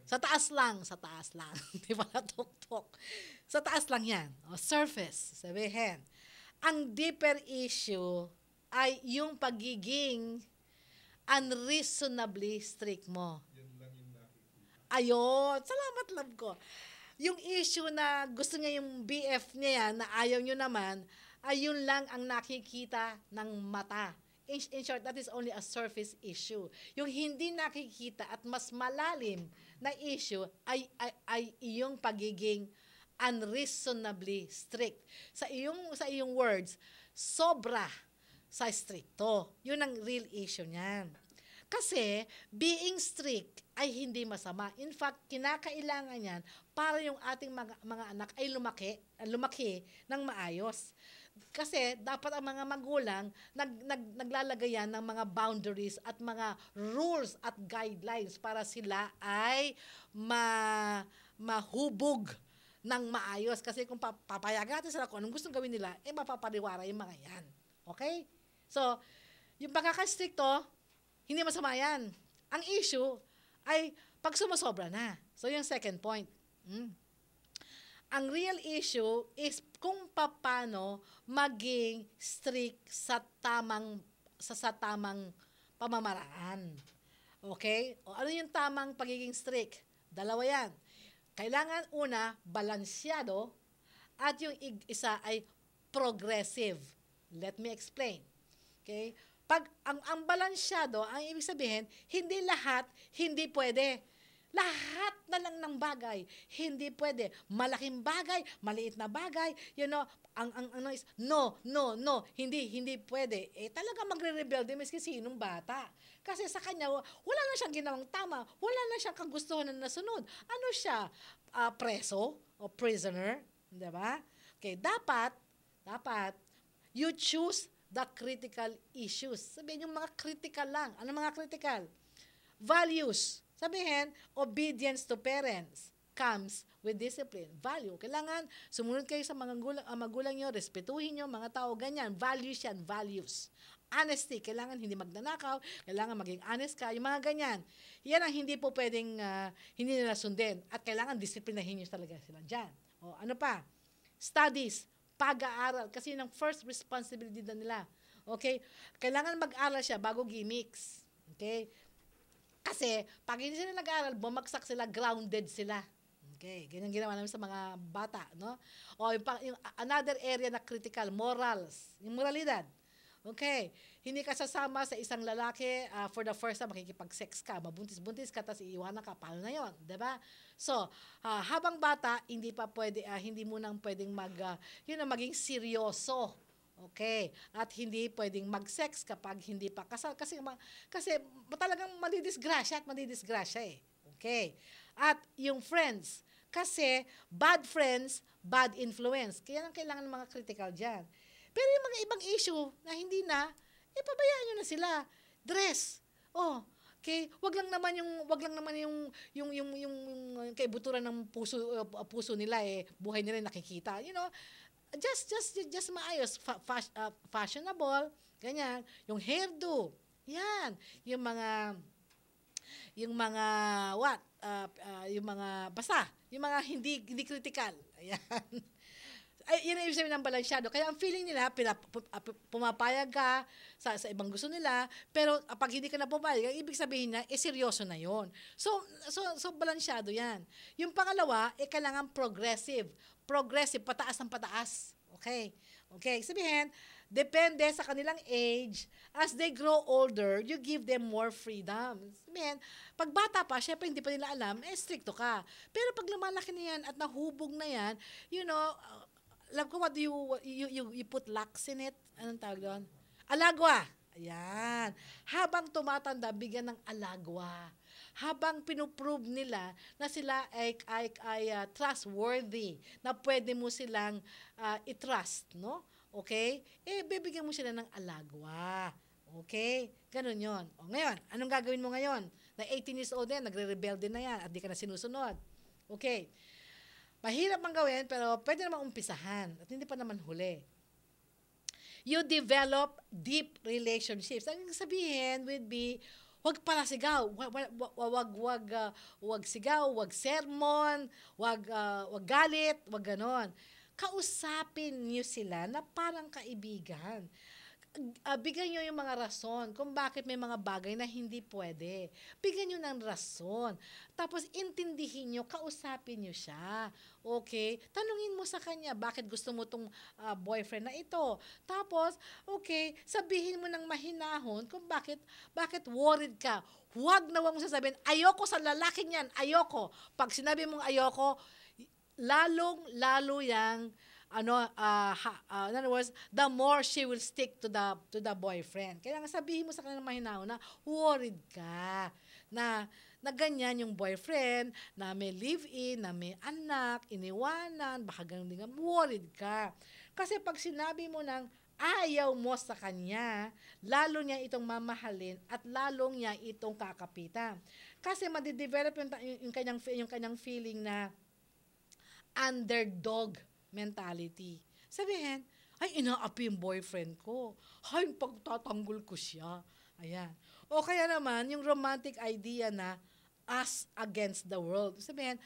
S1: sa taas lang. Di ba na tuktok? Sa taas lang yan. Surface, sabihin. Ang deeper issue ay yung pagiging unreasonably strict mo. Ayun, salamat love ko. Yung issue na gusto niya yung BF niya yan, na ayaw nyo naman, ayun lang ang nakikita ng mata. In short, that is only a surface issue. Yung hindi nakikita at mas malalim na issue ay iyong pagiging unreasonably strict. Sa iyong words, sobra sa stricto. Yun ang real issue niyan. Kasi being strict ay hindi masama. In fact, kinakailangan yan para yung ating mga anak ay lumaki ng maayos. Kasi dapat ang mga magulang naglalagay yan ng mga boundaries at mga rules at guidelines para sila ay mahubog ng maayos. Kasi kung papayagan natin sila kung anong gustong gawin nila, mapapariwara yung mga yan. Okay? So, yung pagkakastrikto, hindi masama yan. Ang issue ay pag sumasobra na. So, yung second point. Ang real issue is kung paano maging strict sa tamang pamamaraan. Okay? O ano yung tamang pagiging strict? Dalawa yan. Kailangan una, balansyado, at yung isa ay progressive. Let me explain. Okay? Pag ang balansyado, ang ibig sabihin, hindi lahat, hindi pwede. Lahat na lang ng bagay, hindi pwede. Malaking bagay, maliit na bagay, ang is, no, hindi pwede. Talaga magre-rebelde miski sinong bata. Kasi sa kanya, wala na siyang ginawang tama, wala na siyang kagustuhan na nasunod. Ano siya? Preso o prisoner? Diba? Okay, dapat, you choose the critical issues. Sabihin yung mga critical lang. Ano mga critical? Values. Sabihin, obedience to parents comes with discipline. Value. Kailangan sumunod kayo sa mga magulang nyo, respetuhin nyo, mga tao, ganyan. Values yan, values. Honesty. Kailangan hindi magnanakaw, kailangan maging honest ka, yung mga ganyan. Yan ang hindi po pwedeng hindi nila sundin. At kailangan disiplinahin nyo talaga sila dyan. O ano pa? Studies. Pag-aaral. Kasi yun ang first responsibility na nila. Okay? Kailangan mag-aral siya bago gimmicks. Okay? Kasi, pag hindi sila nag-aaral, bumagsak sila, grounded sila. Okay, ganyan ginawa namin sa mga bata, no? O yung another area na critical, morals, yung moralidad. Okay. Hindi ka sasama sa isang lalaki for the first time, makikipag-sex ka, mabuntis-buntis ka, tapos iiwanan ka, paano na yun? Diba? So, habang bata, hindi pa pwede, hindi mo nang pwedeng maging seryoso. Okay. At hindi pwedeng mag-sex kapag hindi pa kasal. Kasi talagang madidisgrasya eh. Okay. At yung friends, kasi bad friends, bad influence. Kaya lang kailangan ng mga critical dyan. Pero yung mga ibang issue na hindi na, pabayaan nyo na sila. Dress. Okay, wag lang naman yung kaibuturan ng puso nila buhay nila nakikita. Just maayos, fashionable, ganyan. Yung hairdo. Yan, yung mga basta, yung mga hindi critical. Ayan. Ay, yun ang ibig sabihin ng balansyado. Kaya ang feeling nila, pumapayag ka sa ibang gusto nila, pero pag hindi ka na pumapayag, ibig sabihin na, seryoso na yon. So balansyado yan. Yung pangalawa, kailangan progressive. Progressive, pataas ng pataas. Okay. Sabihin, depende sa kanilang age, as they grow older, you give them more freedom. Sabihin, pag bata pa, syempre hindi pa nila alam, stricto ka. Pero pag lumalaki na yan at nahubog na yan, love ko, what do you put locks in it? Anong tawag doon? Alagwa. Ayan. Habang tumatanda, bigyan ng alagwa. Habang pinuprove nila na sila ay trustworthy, na pwede mo silang i-trust, no? Okay? Bibigyan mo sila ng alagwa. Okay? Ganun yon. Ngayon, anong gagawin mo ngayon? Na 18 years old din, nagre-rebelde na yan at di ka na sinusunod. Okay. Mahirap mang gawin, pero pwede naman umpisahan at hindi pa naman huli. You develop deep relationships. Ang sabihin would be, wag para sigaw, wag sigaw, wag sermon, wag galit, wag ganon. Kausapin niyo sila na parang kaibigan. Bigyan nyo yung mga rason kung bakit may mga bagay na hindi pwede. Bigyan nyo ng rason. Tapos intindihin nyo, kausapin nyo siya. Okay? Tanungin mo sa kanya, bakit gusto mo tong boyfriend na ito? Tapos, okay, sabihin mo ng mahinahon kung bakit worried ka. Huwag mong sasabihin, ayoko sa lalaking yan, ayoko. Pag sinabi mong ayoko, lalo yang in other words, the more she will stick to the boyfriend. Kaya nga sabihin mo sa kanya mahinahon na worried ka na ganyan yung boyfriend, na may live-in, na may anak, iniwanan, baka ganun din nga, worried ka. Kasi pag sinabi mo ng ayaw mo sa kanya, lalo niya itong mamahalin at lalong niya itong kakapitan. Kasi madidevelop yung kanyang feeling na underdog mentality. Sabihin, ay, inaapi yung boyfriend ko. Ay, pagtatanggol ko siya. Ayan. O kaya naman, yung romantic idea na us against the world. Sabihin,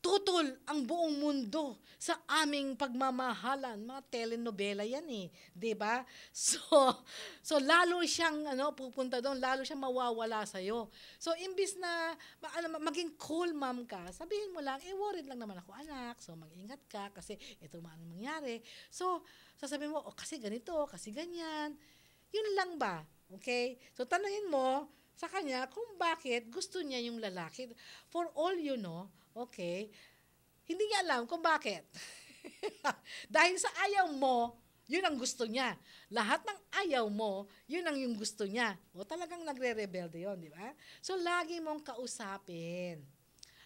S1: tutol ang buong mundo sa aming pagmamahalan. Mga telenovela yan eh. Diba? So lalo siyang pupunta doon, lalo siyang mawawala sa'yo. So imbis na maging cool mom ka, sabihin mo lang, worried lang naman ako anak, so mag-ingat ka kasi ito maano mangyari. So sasabihin mo, kasi ganito, kasi ganyan. Yun lang ba? Okay? So tanungin mo sa kanya kung bakit gusto niya yung lalaki. For all you know, okay, hindi niya alam kung bakit. Dahil sa ayaw mo, yun ang gusto niya. Lahat ng ayaw mo, yun ang yung gusto niya. O talagang nagre-rebelde yun, di ba? So, lagi mong kausapin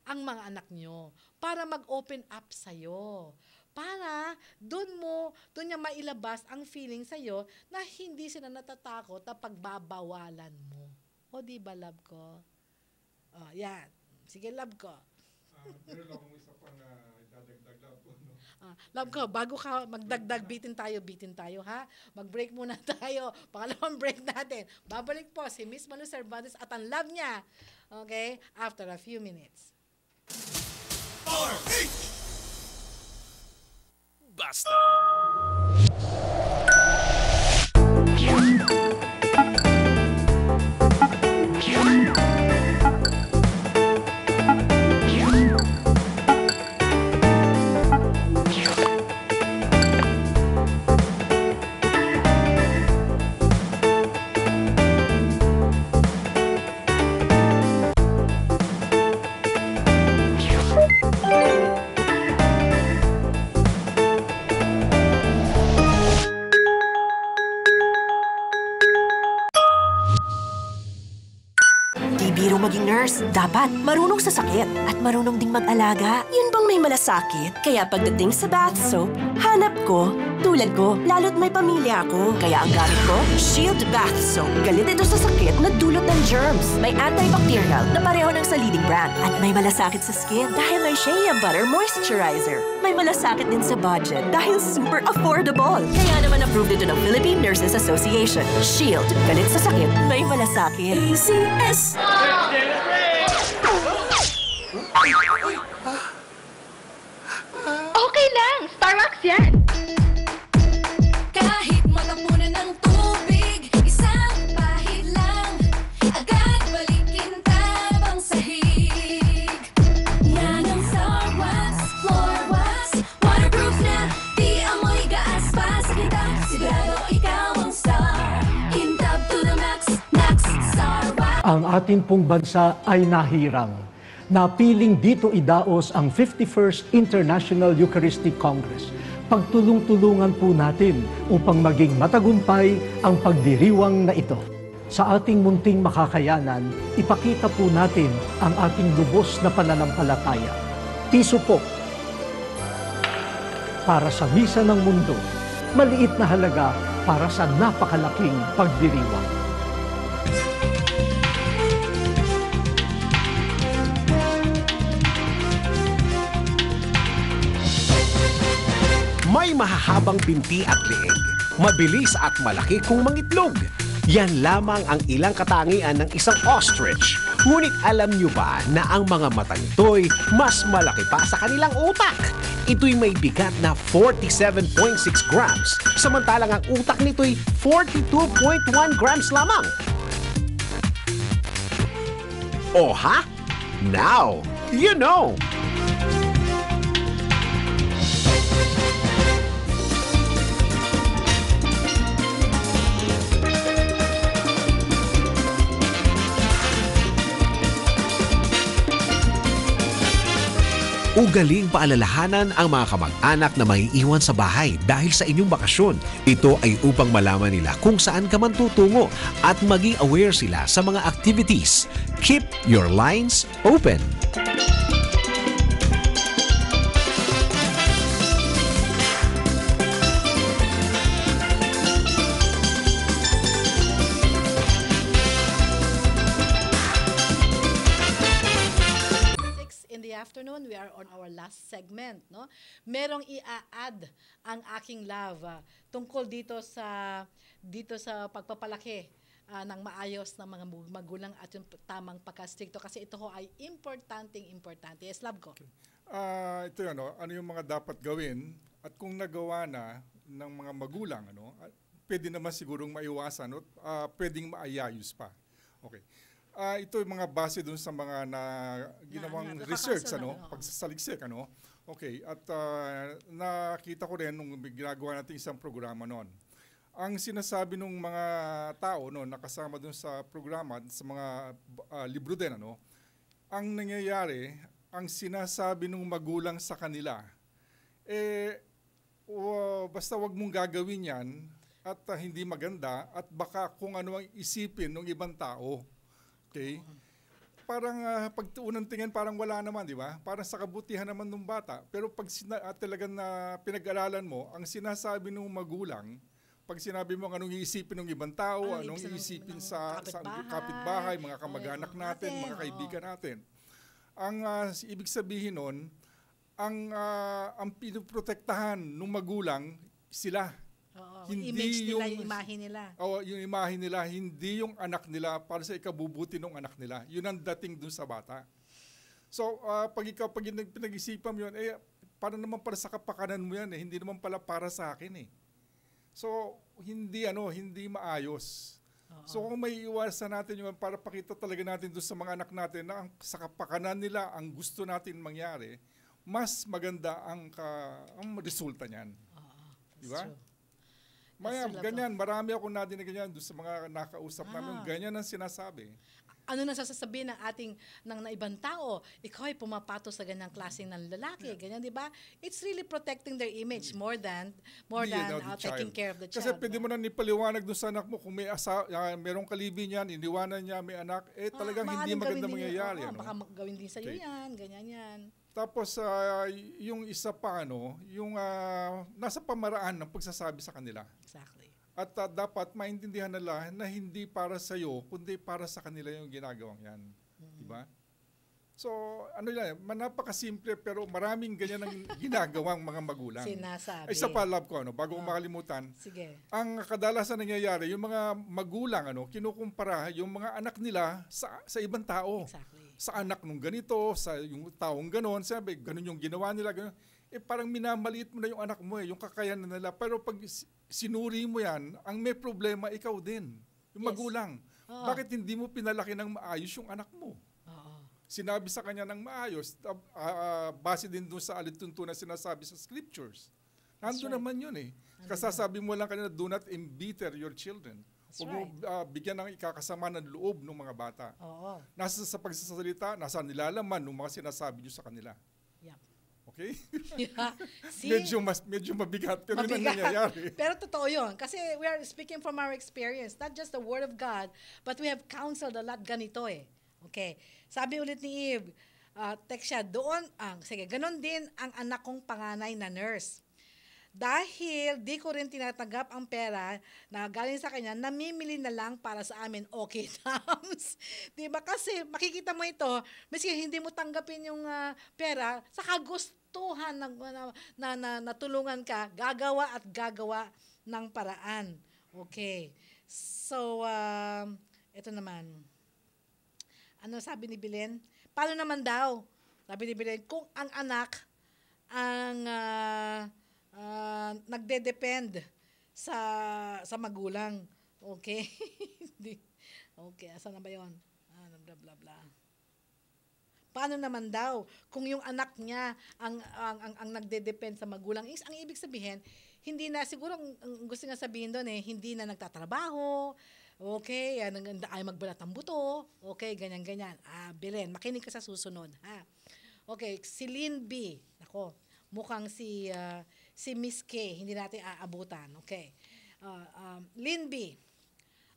S1: ang mga anak nyo para mag-open up sa'yo. Para doon niya mailabas ang feeling sa'yo na hindi sila natatakot na pagbabawalan mo. O, di ba, love ko? O, yan. Sige, love ko.
S10: Meron akong isa pang idadagdag love ko. No?
S1: Love ko, bago ka magdagdag, bitin tayo, ha? Mag-break muna tayo. Pangalawang break natin. Babalik po si Miss Manu Cervantes at ang love niya. Okay? After a few minutes.
S4: Basta!
S11: Dapat marunong sa sakit at marunong ding mag-alaga. Yun bang may malasakit? Kaya pagdating sa bath soap, hanap ko, tulad ko, lalo't may pamilya ako. Kaya ang gamit ko, Shield Bath Soap. Galit ito sa sakit na dulot ng germs. May antibacterial na pareho ng sa leading brand. At may malasakit sa skin dahil may Shea Butter Moisturizer. May malasakit din sa budget dahil super affordable. Kaya naman approved ito ng Philippine Nurses Association. Shield. Galit sa sakit, may malasakit. ACS!
S5: Okay lang, Starbucks yan. Kahit matapunan ng tubig, isang pahid lang, agad balikin tabang sahig. Yan ang Starbucks Floor Wax, waterproof na, di amoy gaas pa sa kintab. Sigurado ikaw ang star, kintab to the max, max Starbucks.
S6: Ang atin pong bansa ay nahirang. Napiling dito idaos ang 51st International Eucharistic Congress. Pagtulong-tulungan po natin upang maging matagumpay ang pagdiriwang na ito. Sa ating munting makakayanan, ipakita po natin ang ating lubos na pananampalataya. Piso po. Para sa misa ng mundo, maliit na halaga para sa napakalaking pagdiriwang.
S12: May mahahabang binti at leeg, mabilis at malaki kung mangitlog. Yan lamang ang ilang katangian ng isang ostrich. Ngunit alam nyo ba na ang mga mata nito'y mas malaki pa sa kanilang utak? Ito'y may bigat na 47.6 grams, samantalang ang utak nito'y 42.1 grams lamang. Oh ha? Now, you know! Ugaling paalalahanan ang mga kamag-anak na maiiwan sa bahay dahil sa inyong bakasyon. Ito ay upang malaman nila kung saan ka man tutungo at maging aware sila sa mga activities. Keep your lines open.
S1: Afternoon, we are on our last segment, no? Merong i-add ang aking love tungkol dito sa pagpapalaki ng maayos ng mga magulang at yung tamang pagkastrikto kasi ito ho ay importante. Yes, love ko.
S10: Okay. Ito yun, ano yung mga dapat gawin at kung nagawa na ng mga magulang, pwede naman sigurong maiwasan at pwedeng maayayos pa. Okay. Ito yung mga base dun sa mga ginawang research, pagsasaliksik, Okay, at nakita ko rin nung ginagawa natin isang programa noon. Ang sinasabi ng mga tao nakasama dun sa programa, sa mga libro din, ang nangyayari, ang sinasabi ng magulang sa kanila, basta wag mong gagawin yan at hindi maganda at baka kung ano ang isipin ng ibang tao. Okay? Parang pagtuunan tingin parang wala naman, di ba? Parang sa kabutihan naman ng bata. Pero pag talagang pinag-aralan mo, ang sinasabi ng magulang, pag sinabi mo anong iisipin ng ibang tao, anong iisipin sa kapitbahay, mga kamag-anak natin, mga kaibigan natin. Ang ibig sabihin nun, ang pinoprotektahan ng magulang, sila.
S1: Hindi image nila, yung imahe nila.
S10: Yung imahe nila, hindi yung anak nila para sa ikabubuti ng anak nila. Yun ang dating dun sa bata. So, pag pinag-isipan mo yun, para naman para sa kapakanan mo yan, hindi naman pala para sa akin. So, hindi maayos. So, kung may iwasan natin yun, para pakita talaga natin dun sa mga anak natin na sa kapakanan nila, ang gusto natin mangyari, mas maganda ang resulta niyan. Di ba? Ganyan, marami akong nadinig ganyan doon sa mga nakausap namin, ganyan ang sinasabi.
S1: ano na sasabihin ng ating ng ibang tao? Ikaw ay pumapato sa ganyang klaseng ng lalaki, ganyan, di ba? It's really protecting their image more than taking care of the child.
S10: Kasi pwede mo na nipaliwanag doon sa anak mo kung may merong kalibin yan, iniwanan niya, may anak, talagang hindi maganda mangyayari.
S1: Baka gawin din sa'yo yan, ganyan yan.
S10: Tapos, yung isa pa, yung nasa pamaraan ng pagsasabi sa kanila.
S1: Exactly.
S10: At dapat maintindihan nila na hindi para sa iyo, kundi para sa kanila yung ginagawang yan. Di ba? So, napakasimple pero maraming ganyan ang ginagawang mga magulang.
S1: Sinasabi.
S10: Isa pa, love ko, bago ko makalimutan.
S1: Sige.
S10: Ang kadalasan nangyayari, yung mga magulang, kinukumpara yung mga anak nila sa ibang tao.
S1: Exactly.
S10: Sa anak nung ganito, sa yung taong ganon, sabi, ganon yung ginawa nila, ganon. Parang minamaliit mo na yung anak mo, yung kakayanan nila. Pero pag sinuri mo yan, ang may problema, ikaw din. Yung magulang. Bakit hindi mo pinalaki ng maayos yung anak mo? Sinabi sa kanya ng maayos, base din doon sa alituntunan sinasabi sa scriptures. Nandun naman yun Kasasabi mo lang kanina, do not embitter your children. Huwag mo bigyan ng ikakasama ng loob ng mga bata. Nasa sa pagsasalita, nasa nilalaman ng mga sinasabi nyo sa kanila.
S1: Yep.
S10: Okay?
S1: Yeah.
S10: medyo mabigat pero nangyayari.
S1: Pero totoo yun. Kasi we are speaking from our experience. Not just the Word of God, but we have counseled a lot ganito Okay. Sabi ulit ni Eve, text siya, ganon din ang anak kong panganay na nurse. Dahil di ko rin tinatanggap ang pera na galing sa kanya, namimili na lang para sa amin. Okay, Tams. Diba? Kasi makikita mo ito, miski hindi mo tanggapin yung pera, sa kagustuhan na natulungan ka, gagawa at gagawa ng paraan. Okay. So, ito naman. Ano sabi ni Belen? Paano naman daw? Sabi ni Belen, kung ang anak ang nagde-depend sa magulang. Okay? Okay, asan na ba yun? Blah, blah, blah. Paano naman daw kung yung anak niya ang nagde-depend sa magulang? Ang ibig sabihin, hindi na, siguro ang gusto nga sabihin doon hindi na nagtatrabaho, okay, ay magbalat ng buto, okay, ganyan-ganyan. Belen, makinig ka sa susunod. Okay, si Lynn B. Nako, mukhang si Miss K, hindi natin aabutan. Okay. Lynn B.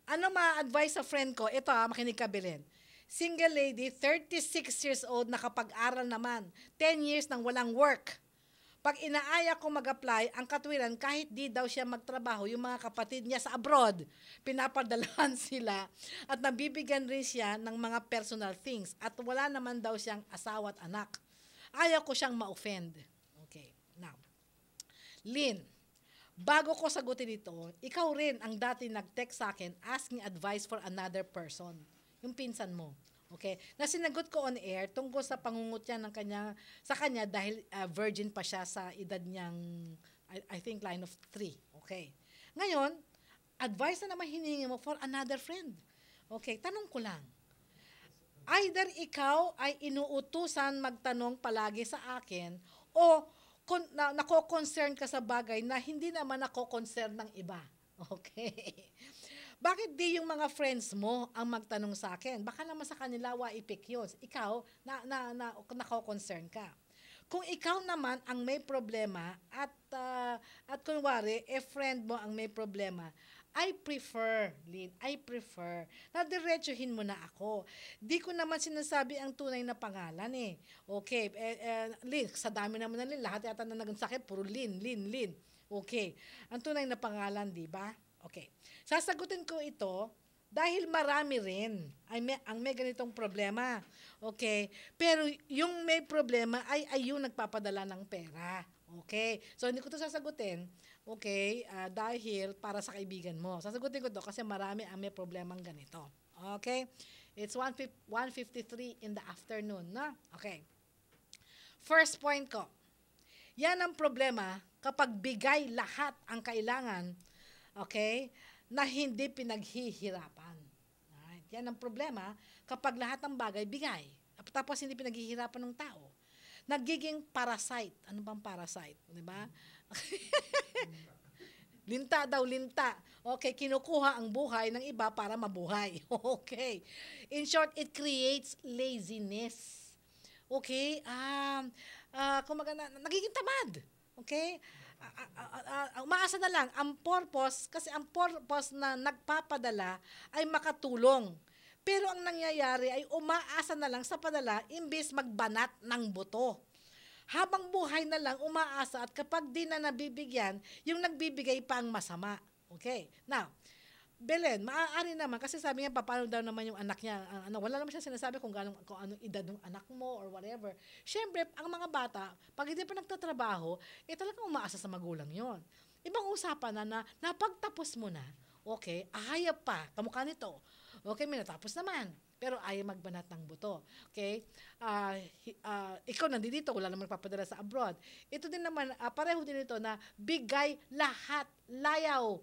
S1: Ano ma-advise sa friend ko? Ito makinig ka, Belen. Single lady, 36 years old, nakapag-aral naman. 10 years nang walang work. Pag inaaya ko mag-apply, ang katwiran, kahit di daw siya magtrabaho, yung mga kapatid niya sa abroad, pinapadalahan sila at nabibigyan rin siya ng mga personal things at wala naman daw siyang asawa at anak. Ayaw ko siyang ma-offend. Okay, now. Lynn, bago ko sagutin ito, ikaw rin ang dati nag-text sa akin asking advice for another person. Yung pinsan mo. Okay? Na sinagot ko on air tungkol sa pangungutya ng sa kanya dahil virgin pa siya sa edad niyang, I think, line of 3. Okay? Ngayon, advice na naman hiningi mo for another friend. Okay? Tanong ko lang. Either ikaw ay inuutusan magtanong palagi sa akin o nako-concern ka sa bagay na hindi naman nako-concern ng iba. Okay? Bakit di yung mga friends mo ang magtanong sa akin? Baka naman sa kanila waipik yun. Ikaw, nako-concern ka. Kung ikaw naman ang may problema at kunwari, friend mo ang may problema, I prefer, Lynn, na diretsuhin mo na ako. Di ko naman sinasabi ang tunay na pangalan Okay, Lynn, sa dami naman na Lynn, lahat yata na nagsakit, puro Lynn. Okay, ang tunay na pangalan, di ba? Okay, sasagutin ko ito dahil marami rin ang may ganitong problema. Okay, pero yung may problema ay yung nagpapadala ng pera. Okay, so hindi ko ito sasagutin. Okay, dahil para sa kaibigan mo. Sasagutin ko ito kasi marami ang may problemang ganito. Okay, it's 1:53 in the afternoon, na? Okay, first point ko. Yan ang problema kapag bigay lahat ang kailangan, okay, na hindi pinaghihirapan. Alright? Yan ang problema kapag lahat ng bagay bigay. Tapos hindi pinaghihirapan ng tao. Nagiging parasite. Ano bang parasite? Di ba? Linta daw, linta. Okay, kinukuha ang buhay ng iba para mabuhay. Okay. In short, it creates laziness. Okay? Kumaga nagiging tamad. Okay? Umaasa na lang. Ang purpose, kasi ang purpose na nagpapadala ay makatulong. Pero ang nangyayari ay umaasa na lang sa padala imbes magbanat ng buto. Habang buhay na lang, umaasa at kapag di na nabibigyan, yung nagbibigay pa ang masama. Okay. Now, Belen, maaari naman, kasi sabi niya, paano daw naman yung anak niya, wala naman siya sinasabi kung anong edad ng anak mo or whatever. Siyempre, ang mga bata, pag hindi pa nagtatrabaho, talagang umaasa sa magulang yon. Ibang usapan na napagtapos mo na, okay, ahayap pa, kamukha nito. Okay, may natapos naman. Pero ayaw magbanat ng buto. Okay? Ikaw nandito, wala namang papadala sa abroad. Ito din naman, pareho din ito na bigay lahat, layaw.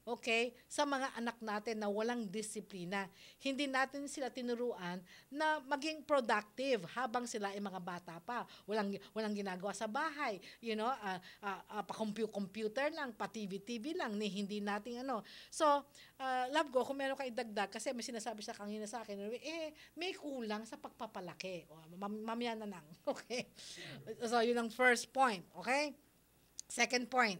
S1: Okay? Sa mga anak natin na walang disiplina. Hindi natin sila tinuruan na maging productive habang sila ay mga bata pa. Walang ginagawa sa bahay. You know, pa-computer lang, pa-TV lang, hindi natin So, love ko, kung meron ka idagdag, kasi may sinasabi siya kanina sa akin, may kulang sa pagpapalaki. Mamaya na lang. Okay? So, yun ang first point. Okay? Second point.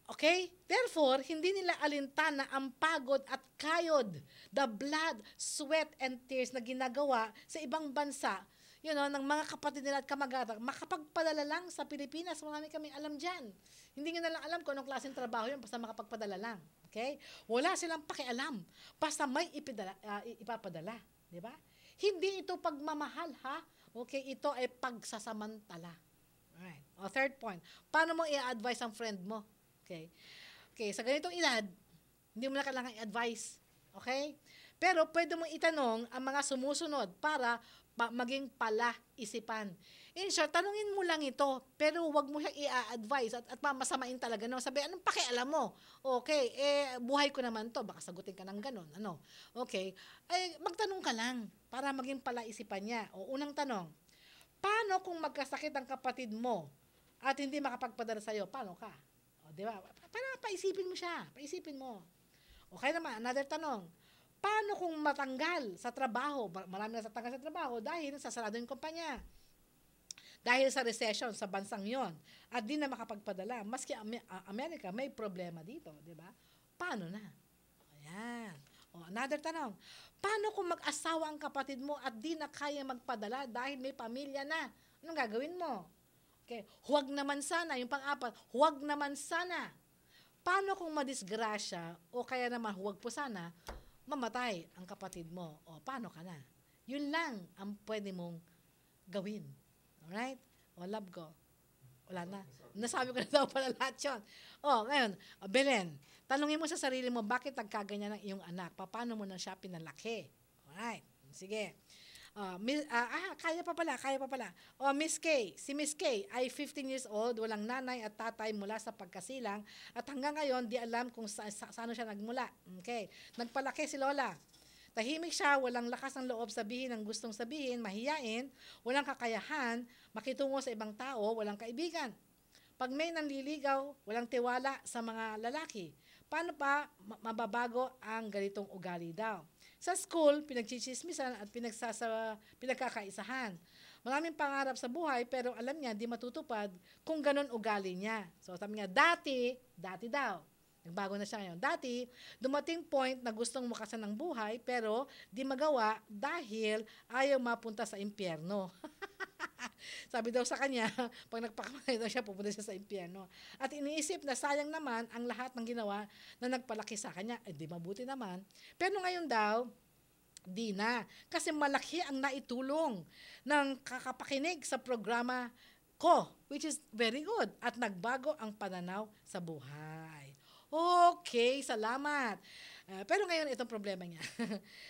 S1: Okay? Therefore, hindi nila alintana ang pagod at kayod, the blood, sweat, and tears na ginagawa sa ibang bansa, ng mga kapatid nila at kamag-anak, makapagpadala lang sa Pilipinas. Marami kaming alam dyan. Hindi nyo na lang alam kung anong klaseng trabaho yun, basta makapagpadala lang. Okay? Wala silang pakialam. Basta may ipapadala. Di ba? Hindi ito pagmamahal, ha? Okay? Ito ay pagsasamantala. Alright. Third point. Paano mo i-advise ang friend mo? Okay. Okay, sa ganitong edad, hindi mo na kailangan i-advise. Okay? Pero pwede mo itanong ang mga sumusunod para maging pala-isipan. In short, tanungin mo lang ito, pero huwag mo siya i-advise at masamain talaga. Sabi, anong pakialam mo? Okay, buhay ko naman to, baka sagutin ka ng ganun. Okay, magtanong ka lang para maging pala-isipan niya. Unang tanong, paano kung magkasakit ang kapatid mo at hindi makapagpadala sa'yo? Paano ka? Di ba? Paisipin mo siya. Paisipin mo. Okay naman, another tanong. Paano kung matanggal sa trabaho? Marami na tatanggal sa trabaho dahil sasarado yung kumpanya. Dahil sa recession sa bansang yon at di na makapagpadala. Maski Amerika, may problema dito. Di ba? Paano na? Ayan. Another tanong. Paano kung mag-asawa ang kapatid mo at di na kaya magpadala dahil may pamilya na? Anong gagawin mo? Okay. Huwag naman sana, yung pang-apat, huwag naman sana. Paano kung madisgrasya o kaya naman huwag po sana, mamatay ang kapatid mo? Paano ka na? Yun lang ang pwede mong gawin. Alright? Love ko. Wala na. Nasabi ko na daw pala lahat yun. Ngayon, Belen, tanungin mo sa sarili mo, bakit nagkaganyan ng iyong anak? Paano mo na siya pinalaki? Alright? Sige. Kaya pa pala. Miss K. Si Miss K ay 15 years old, walang nanay at tatay mula sa pagkasilang at hanggang ngayon di alam kung saan siya nagmula. Okay. Nagpalaki si Lola. Tahimik siya, walang lakas ng loob sabihin ang gustong sabihin, mahiyain, walang kakayahan, makitungo sa ibang tao, walang kaibigan. Pag may nanliligaw, walang tiwala sa mga lalaki. Paano pa mababago ang ganitong ugali daw? Sa school, pinagchichismisan at pinagkakaisahan. Maraming pangarap sa buhay pero alam niya di matutupad kung ganon ugali niya. So sabi niya, dati daw. Nagbago na siya ngayon. Dati, dumating point na gustong makasan ng buhay pero di magawa dahil ayaw mapunta sa impyerno. Sabi daw sa kanya, pag nagpakamatay daw siya, pupunta siya sa impyerno. At iniisip na sayang naman ang lahat ng ginawa na nagpalaki sa kanya. Di mabuti naman. Pero ngayon daw, di na. Kasi malaki ang naitulong ng kakapakinig sa programa ko, which is very good. At nagbago ang pananaw sa buhay. Okay, salamat. Pero ngayon, itong problema niya.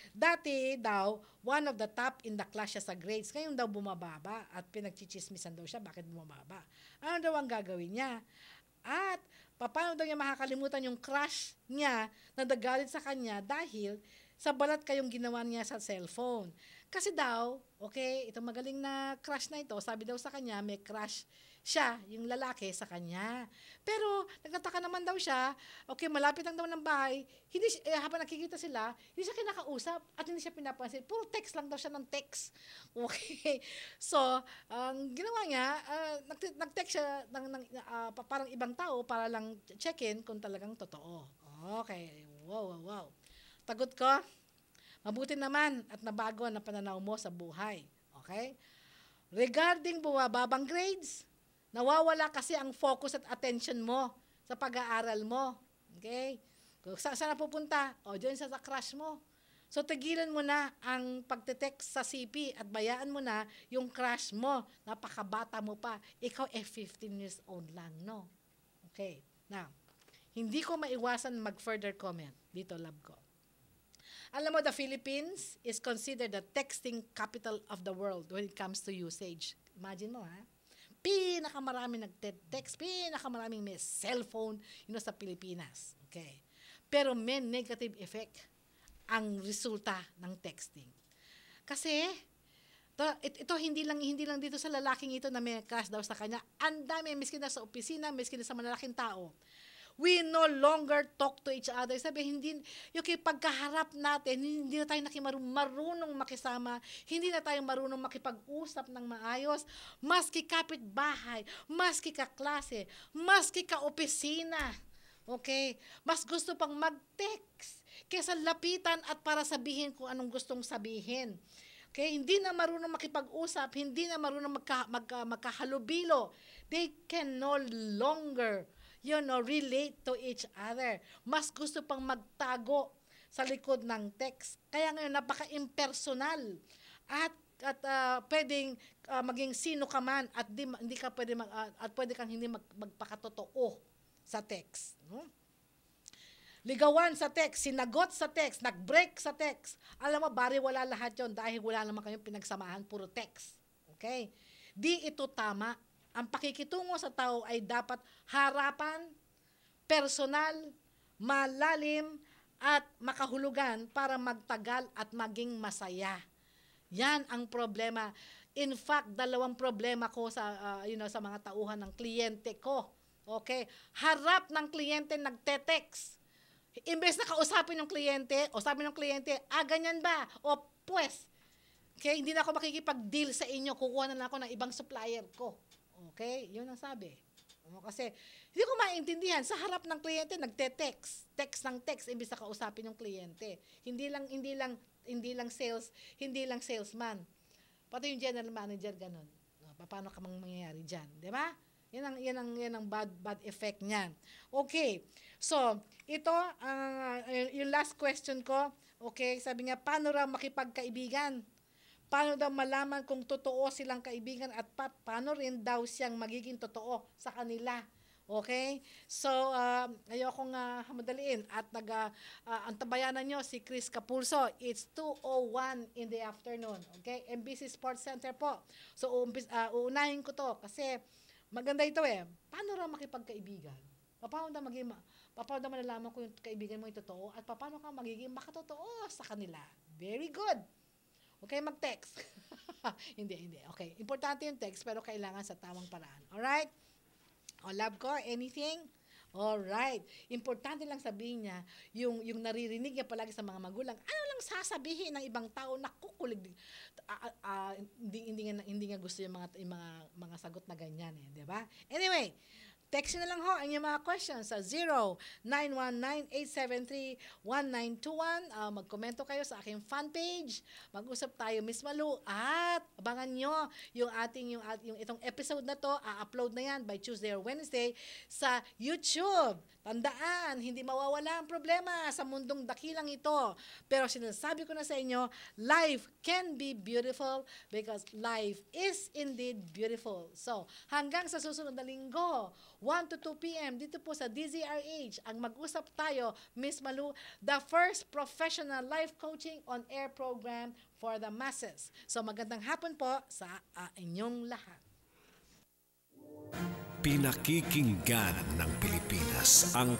S1: Dati daw, one of the top in the class siya sa grades. Ngayon daw bumababa at pinagchichismisan daw siya bakit bumababa. Ano daw ang gagawin niya? At paano daw niya makakalimutan yung crush niya na nagalit sa kanya dahil sa balat kayong ginawa niya sa cellphone. Kasi daw, okay, itong magaling na crush na ito, sabi daw sa kanya, may crush siya, yung lalaki sa kanya. Pero, nagtataka naman daw siya, okay, malapit lang daw ng bahay, hindi, habang nakikita sila, hindi siya kinakausap at hindi siya pinapansin. Puro text lang daw siya ng text. Okay. So, ang ginawa niya, nag-text siya parang ibang tao para lang check-in kung talagang totoo. Okay. Wow. Tagot ko, mabuti naman at nabago na pananaw mo sa buhay. Okay? Regarding bumababang grades, nawawala kasi ang focus at attention mo sa pag-aaral mo. Okay? Kung saan pupunta? O, dyan sa crush mo. So, tigilan mo na ang pagte-text sa CP at bayaan mo na yung crush mo. Napakabata mo pa. Ikaw 15 years old lang, no? Okay. Now, hindi ko maiwasan mag-further comment. Dito, love ko. Alam mo, the Philippines is considered the texting capital of the world when it comes to usage. Imagine mo, ha? Pinakamaraming nagte-text, pinakamaraming may cellphone, sa Pilipinas. Okay. Pero may negative effect ang resulta ng texting. Kasi, ito hindi lang dito sa lalaking ito na may crush daw sa kanya. Ang dami, miskin na sa opisina, miskin na sa malalaking tao. We no longer talk to each other. Sabi, yung pagkaharap natin, hindi na tayo marunong makisama, hindi na tayo marunong makipag-usap ng maayos, maski kapitbahay, maski kaklase, maski ka-opisina. Okay? Mas gusto pang mag-text kaysa lapitan at para sabihin kung anong gustong sabihin. Okay? Hindi na marunong makipag-usap, hindi na marunong magkahalubilo. They can no longer relate to each other. Mas gusto pang magtago sa likod ng text. Kaya ngayon, napaka-impersonal. At pwedeng maging sino ka man at hindi ka pwede at pwede kang hindi magpakatotoo sa text. No? Ligawan sa text, sinagot sa text, nag-break sa text. Alam mo, bariwala lahat yon dahil wala naman kayong pinagsamahan, puro text. Okay? Di ito tama. Ang pakikitungo sa tao ay dapat harapan, personal, malalim, at makahulugan para magtagal at maging masaya. Yan ang problema. In fact, 2 problema ko sa sa mga tauhan ng kliyente ko. Okay? Harap ng kliyente nagte-text. Imbes na kausapin ng kliyente, o sabi ng kliyente, ganyan ba? O pues, okay, hindi na ako makikipag-deal sa inyo, kukuha na lang ako ng ibang supplier ko. Okay? Yun ang sabi. Kasi, hindi ko maintindihan. Sa harap ng kliyente, nagte-text. Text ng text, imbis na kausapin yung kliyente. Hindi lang sales, hindi lang salesman. Pati yung general manager, ganun. Paano ka mangyayari dyan? Di ba? Yan ang bad effect niyan. Okay. So, ito, yung last question ko, okay, sabi nga, paano raw makipagkaibigan? Paano daw malaman kung totoo silang kaibigan at paano rin daw siyang magiging totoo sa kanila? Okay? So, ayokong madaliin at antabayanan nyo si Chris Capulso. It's 2:01 in the afternoon. Okay? MBC Sports Center po. So, uunahin ko to kasi maganda ito eh. Paano raw makipagkaibigan? Paano daw malalaman kung yung kaibigan mo ay totoo at paano ka magiging makatotoo sa kanila? Very good. Okay, mag-text. Hindi. Okay, importante yung text pero kailangan sa tamang paraan. Alright? O, love ko, anything? Alright. Importante lang sabihin niya, yung naririnig niya palagi sa mga magulang, ano lang sasabihin ng ibang tao na kukulig. Hindi nga gusto yung mga sagot na ganyan eh. Di ba? Anyway, text na lang ho ang inyong mga questions sa 0919-873-1921. Magkomento kayo sa aking fan page. Mag-usap tayo, Miss Malu. At abangan nyo yung itong episode na to. A-upload na yan by Tuesday or Wednesday sa YouTube. Tandaan, hindi mawawala ang problema sa mundong dakilang ito. Pero sinasabi ko na sa inyo, life can be beautiful because life is indeed beautiful. So, hanggang sa susunod na linggo, 1 to 2 p.m. dito po sa DZRH, ang mag-usap tayo, Miss Malu, the first professional life coaching on air program for the masses. So, magandang hapon po sa inyong lahat.
S12: Pinakikinggan ng Pilipinas ang